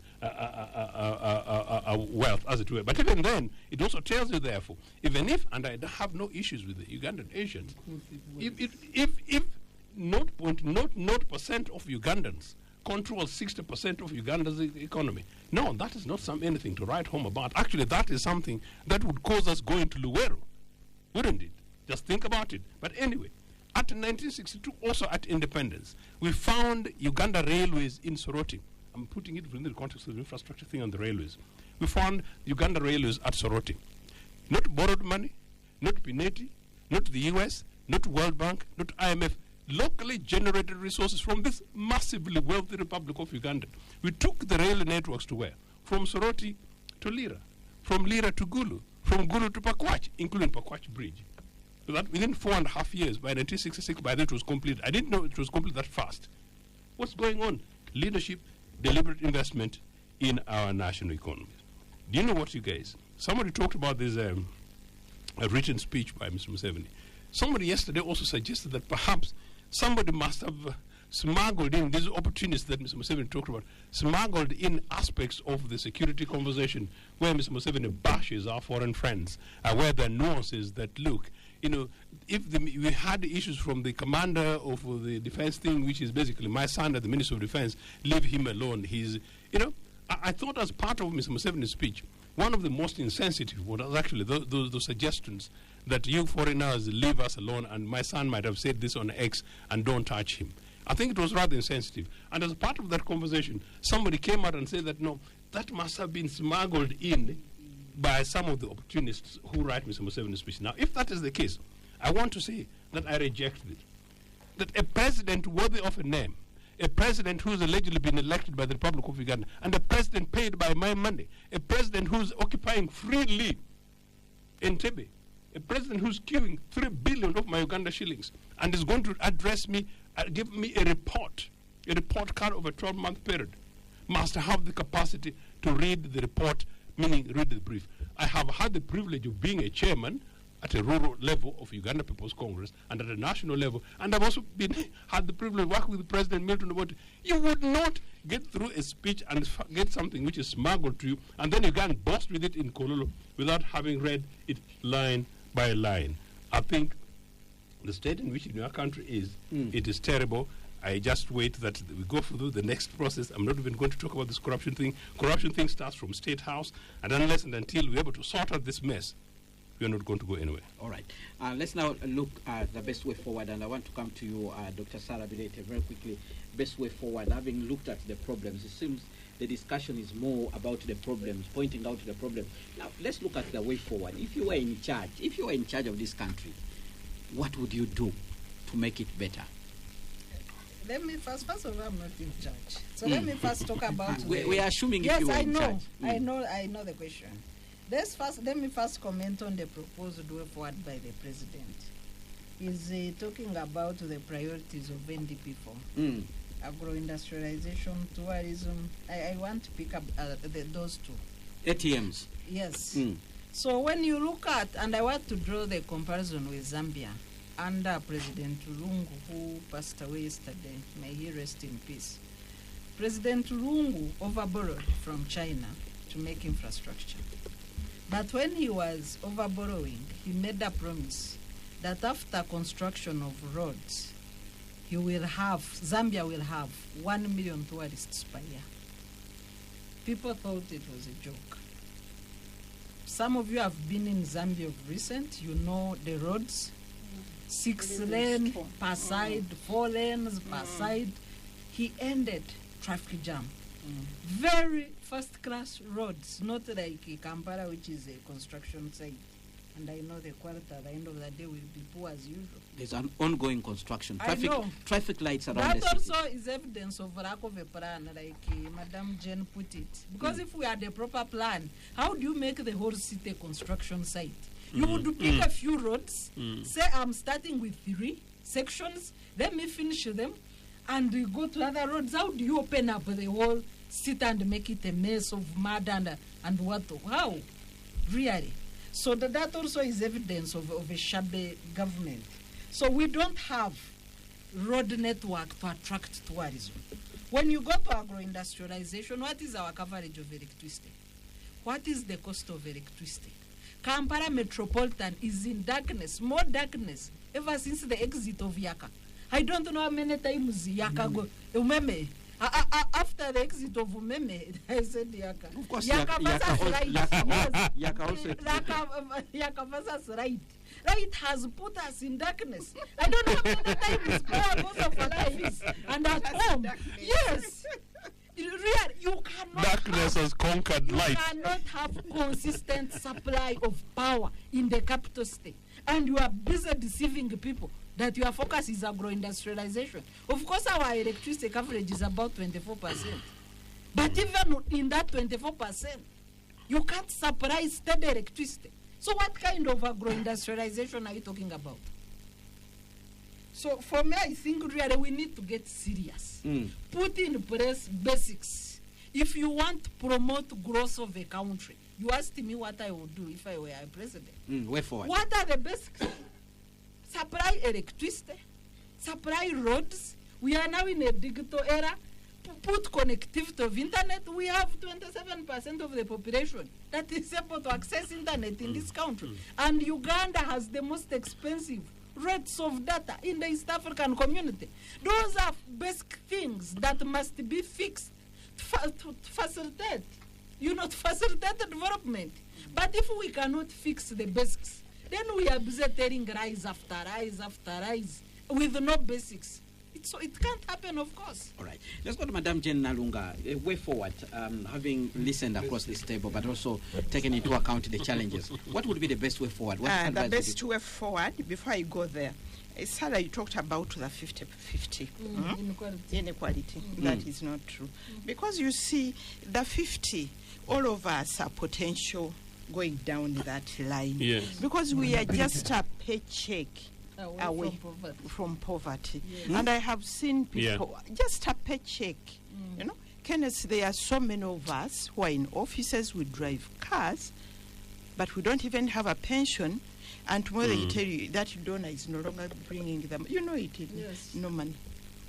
wealth, as it were. But even then, it also tells you, therefore, even if, and I have no issues with the Ugandan Asians, if 0.00% of Ugandans control 60% of Uganda's economy, no, that is not anything to write home about. Actually, that is something that would cause us going to Luweero, wouldn't it? Just think about it. But anyway, at 1962, also at independence, we found Uganda Railways in Soroti. I'm putting it within the context of the infrastructure thing on the railways. We found Uganda Railways at Soroti. Not borrowed money, not Pineti, not the US, not World Bank, not IMF. Locally generated resources from this massively wealthy Republic of Uganda. We took the rail networks to where? From Soroti to Lira, from Lira to Gulu, from Gulu to Pakwach, including Pakwach Bridge. So that within 4.5 years, by 1966, by then it was complete. I didn't know it was complete that fast. What's going on? Leadership, deliberate investment in our national economy. Do you know what, you guys? Somebody talked about this a written speech by Mr. Museveni. Somebody yesterday also suggested that perhaps somebody must have smuggled in these opportunities that Mr. Museveni talked about, smuggled in aspects of the security conversation where Mr. Museveni bashes our foreign friends, where there are nuances that look, you know, if we had issues from the commander of the defense thing, which is basically my son at the Ministry of Defense, leave him alone. He's, you know, I thought as part of Mr. Museveni's speech, one of the most insensitive was actually those suggestions that you foreigners leave us alone, and my son might have said this on X, and don't touch him. I think it was rather insensitive. And as part of that conversation, somebody came out and said that, no, that must have been smuggled in by some of the opportunists who write Mr. Museveni's speech. Now, if that is the case, I want to say that I reject it. That a president worthy of a name, a president who's allegedly been elected by the Republic of Uganda, and a president paid by my money, a president who's occupying freely Entebbe, a president who's queuing 3 billion of my Uganda shillings, and is going to address me, give me a report card over a 12-month period, must have the capacity to read the report, meaning read the brief. I have had the privilege of being a chairman at a rural level of Uganda People's Congress and at a national level, and I've also had the privilege of working with President Milton about it. You would not get through a speech and get something which is smuggled to you, and then you can boast with it in Kololo without having read it line by line. I think the state in which our country is, it is terrible. I just wait that we go through the next process. I'm not even going to talk about this corruption thing. Corruption thing starts from State House, and unless and until we're able to sort out this mess, we're not going to go anywhere. All right. Let's now look at the best way forward, and I want to come to you, Dr. Sarah Bilete, very quickly. Best way forward, having looked at the problems, it seems the discussion is more about the problems, pointing out the problem. Now, let's look at the way forward. If you were in charge of this country, what would you do to make it better? Let me first of all, I'm not in charge. So let me first talk about... We are assuming yes, if you were I in know. charge. I know the question. Let me first comment on the proposed way forward by the president. He's talking about the priorities of NDP for agro-industrialization, tourism. I want to pick up those two. ATMs. Yes. So when you look at, and I want to draw the comparison with Zambia, under President Lungu, who passed away yesterday, may he rest in peace. President Lungu overborrowed from China to make infrastructure. But when he was overborrowing, he made a promise that after construction of roads, Zambia will have 1 million tourists per year. People thought it was a joke. Some of you have been in Zambia of recent. You know the roads, 6 lanes per side, 4 lanes per side. He ended traffic jam. Very first-class roads, not like Kampala, which is a construction site. And I know the quality at the end of the day will be poor as usual. There's an ongoing construction. I know. Traffic lights around that the city. also is evidence of lack of a plan, like Madam Jen put it. Because if we had a proper plan, how do you make the whole city a construction site? You would pick a few roads, say I'm starting with 3 sections, let me finish them, and we go to other roads. How do you open up the whole city and make it a mess of mud and what? How? Really? So that also is evidence of a shabby government. So we don't have road network to attract tourism. When you go to agro-industrialization, what is our coverage of electricity? What is the cost of electricity? Kampala Metropolitan is in darkness, more darkness, ever since the exit of Yaka. I don't know how many times Yaka go. Umeme. After the exit of Umeme, I said Yaka. Of course, Yaka versus right. Yaka also. Yaka versus right. Right has put us in darkness. I don't know how many times power goes off our lives and at home. Yes. Really, has conquered You light. cannot have consistent supply of power in the capital state, and you are busy deceiving people that your focus is agro-industrialization. Of course, our electricity coverage is about 24%. But even in that 24%, you can't supply steady electricity. So what kind of agro-industrialization are you talking about? So for me, I think really we need to get serious. Put in place basics. If you want to promote growth of a country, you asked me what I would do if I were a president. Way forward. What are the basics? Supply electricity, supply roads. We are now in a digital era. Put connectivity of internet. We have 27% of the population that is able to access internet in this country. And Uganda has the most expensive rates of data in the East African community. Those are basic things that must be fixed to facilitate, to facilitate the development. But if we cannot fix the basics, then we are busy telling rise after rise after rise with no basics. So it can't happen, of course. All right. Let's go to Madam Jane Nalunga. A way forward, having listened across this table, but also taken into account the challenges. What would be the best way forward? The best way forward, before I go there, Sarah, you talked about the 50-50 inequality. That is not true. Because you see, the 50, all of us are potential going down that line. Yes. Because we are just a paycheck away from poverty. And I have seen people, just a paycheck, Kenneth, there are so many of us who are in offices, we drive cars, but we don't even have a pension. And tomorrow they tell you that donor is no longer bringing them. You know it, no money.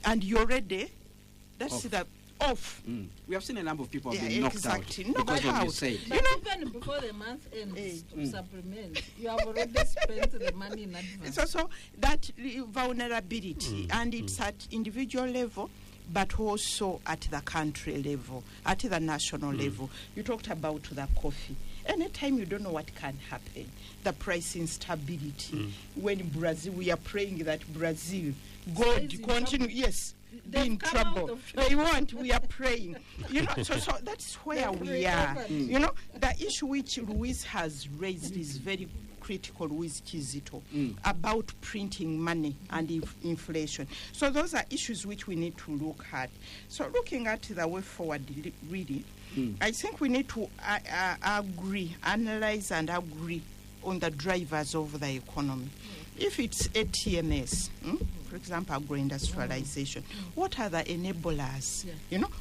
And you're already, that's the off. We have seen a number of people have been knocked out. Knocked because out. of you say. But even before the month ends to supplement, you have already spent the money in advance. It's also that vulnerability, and it's at individual level, but also at the country level, at the national level. You talked about the coffee. Anytime you don't know what can happen, the price instability. When Brazil, we are praying that Brazil, God continue, be in trouble. They want, we are praying. So that's where we are. The issue which Luis has raised is very critical with Kizito about printing money and inflation. So those are issues which we need to look at. So looking at the way forward, really, I think we need to analyze and agree on the drivers of the economy. If it's ATMS, for example, agro-industrialization, what are the enablers?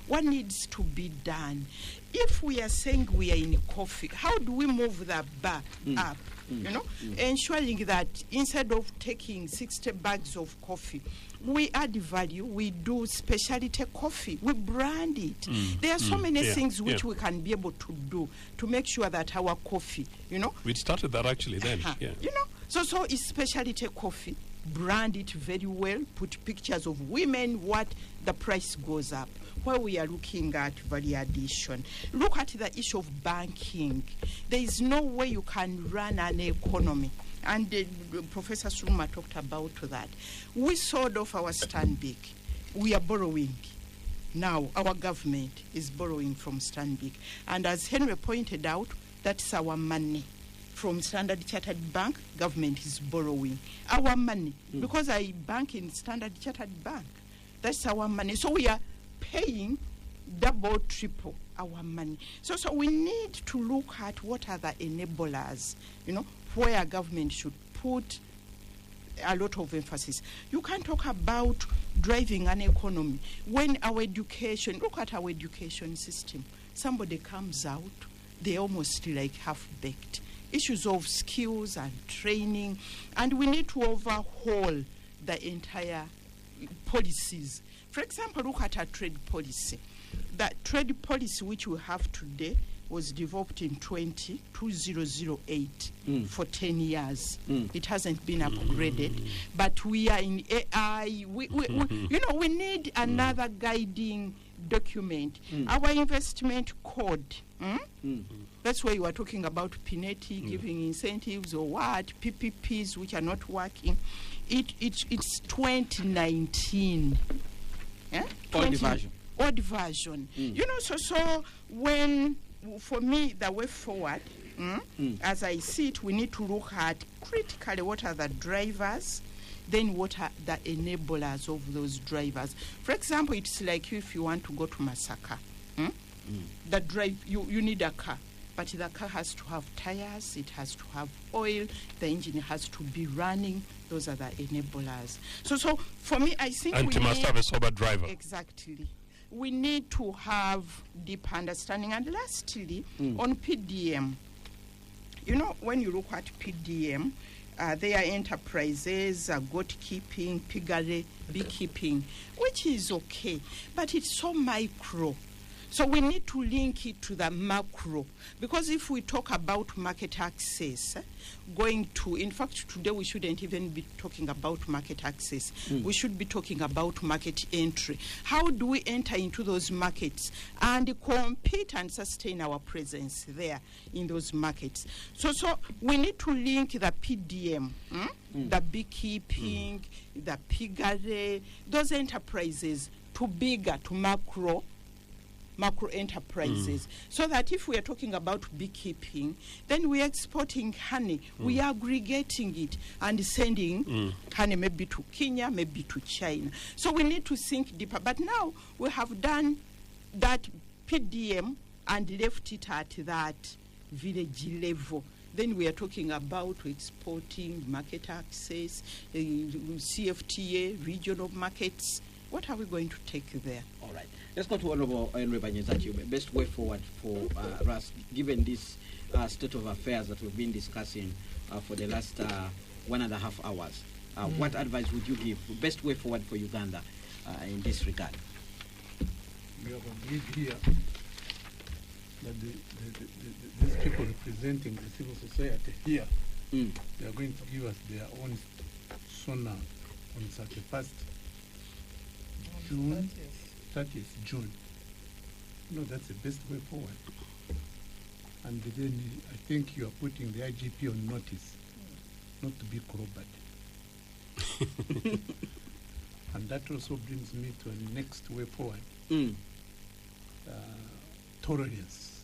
What needs to be done? If we are saying we are in coffee, how do we move the bar up? Ensuring that instead of taking 60 bags of coffee, we add value, we do specialty coffee, we brand it. There are so many things which we can be able to do to make sure that our coffee, We started that actually then. So it's specialty coffee, brand it very well, put pictures of women, what the price goes up. Where we are looking at value addition. Look at the issue of banking. There is no way you can run an economy. And Professor Suma talked about that. We sold off our Stanbic. We are borrowing. Now our government is borrowing from Stanbic. And as Henry pointed out, that's our money. From Standard Chartered Bank, government is borrowing our money. Because I bank in Standard Chartered Bank. That's our money. So we are paying double, triple our money. So we need to look at what are the enablers, where government should put a lot of emphasis. You can't talk about driving an economy when our education, look at our education system. Somebody comes out, they're almost like half-baked. Issues of skills and training, and we need to overhaul the entire policies. For example, look at our trade policy. The trade policy which we have today was developed in 2008 for 10 years. It hasn't been upgraded, but we are in AI. We need another guiding document. Our investment code. That's why you are talking about Pineti giving incentives or what, PPPs which are not working. It's 2019. Old version. old version. You know, so when, for me, the way forward, as I see it, we need to look at critically what are the drivers, then what are the enablers of those drivers. For example, it's like if you want to go to Masaka, the drive, you need a car. But the car has to have tires, it has to have oil, the engine has to be running. Those are the enablers. So for me, I think and we you must have a sober driver. Exactly. We need to have deep understanding. And lastly, on PDM, you know, when you look at PDM, there are enterprises, goat keeping, piggery, beekeeping, which is okay, but it's so micro. So we need to link it to the macro, because if we talk about market access, in fact, today we shouldn't even be talking about market access. We should be talking about market entry. How do we enter into those markets and compete and sustain our presence there in those markets? So we need to link the PDM, the beekeeping, the piggery, those enterprises to bigger, to macro enterprises, so that if we are talking about beekeeping, then we are exporting honey, we are aggregating it and sending honey maybe to Kenya, maybe to China. So we need to think deeper. But now we have done that PDM and left it at that village level. Then we are talking about exporting, market access, CFTA, regional markets. What are we going to take there? All right. Let's go to Honorable Banyezaki. Best way forward for us, given this state of affairs that we've been discussing for the last 1.5 hours. What advice would you give? Best way forward for Uganda in this regard? We have agreed here that these people representing the civil society here, they are going to give us their own sonar on 31st June, 30th June. No, that's the best way forward. And then I think you are putting the IGP on notice not to be corroborated. And that also brings me to a next way forward. Tolerance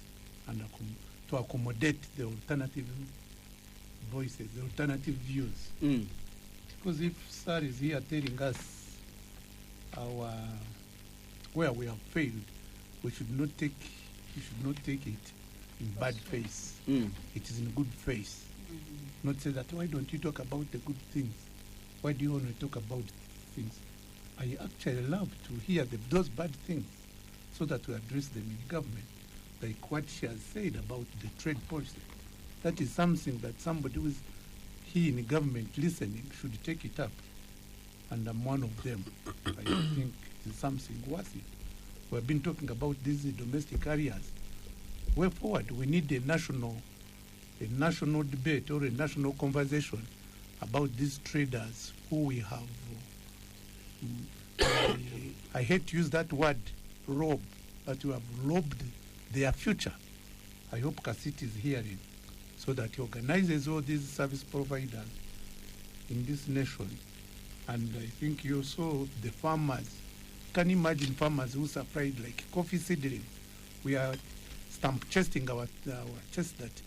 and to accommodate the alternative voices, the alternative views. Because if SAR is here telling us where we have failed, we should not take it in bad face. It is in good face. Not say that, why don't you talk about the good things? Why do you want to talk about things? I actually love to hear those bad things so that we address them in government. Like what she has said about the trade policy. That is something that somebody who is here in government listening should take it up. And I'm one of them. I think it's something worth it. We have been talking about these domestic areas. Way forward, we need a national debate or a national conversation about these traders who we have. I hate to use that word, rob, but we have robbed their future. I hope Kasiti is hearing, so that he organizes all these service providers in this nation. And I think you saw the farmers. Can you imagine farmers who supplied like coffee seedlings? We are stamp chesting our chest that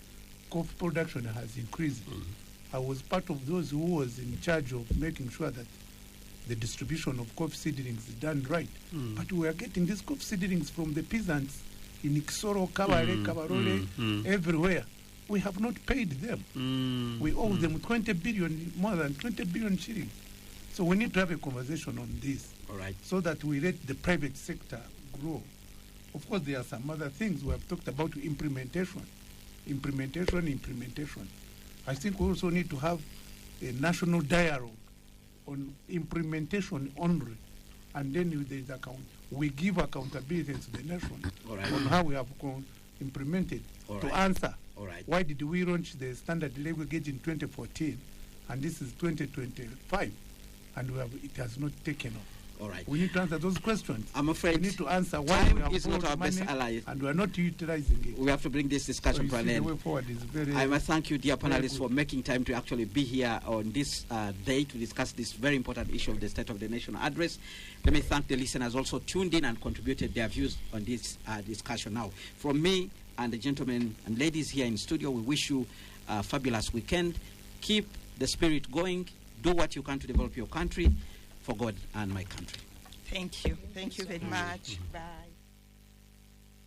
coffee production has increased. I was part of those who was in charge of making sure that the distribution of coffee seedlings is done right. But we are getting these coffee seedlings from the peasants in Iksoro, Kabare, Kabarole, everywhere. We have not paid them. We owe them 20 billion, more than 20 billion shillings. So we need to have a conversation on this. All right. So that we let the private sector grow. Of course, there are some other things we have talked about: implementation. I think we also need to have a national dialogue on implementation only, and then there's we give accountability to the nation on how we have implemented to answer. Why did we launch the standard level gauge in 2014, and this is 2025, and it has not taken off? All right. We need to answer those questions. I'm afraid we need to answer why time we have is not borrowed our best money ally. and we are not utilizing it. We have to bring this discussion to So you an see end. the way forward is very. I must thank you, dear very panelists, good. for making time to actually be here on this day to discuss this very important issue of the State of the Nation address. Let me thank the listeners also tuned in and contributed their views on this discussion. Now, from me and the gentlemen and ladies here in studio, we wish you a fabulous weekend. Keep the spirit going. Do what you can to develop your country for God and my country. Thank you. Thank you very much. Bye.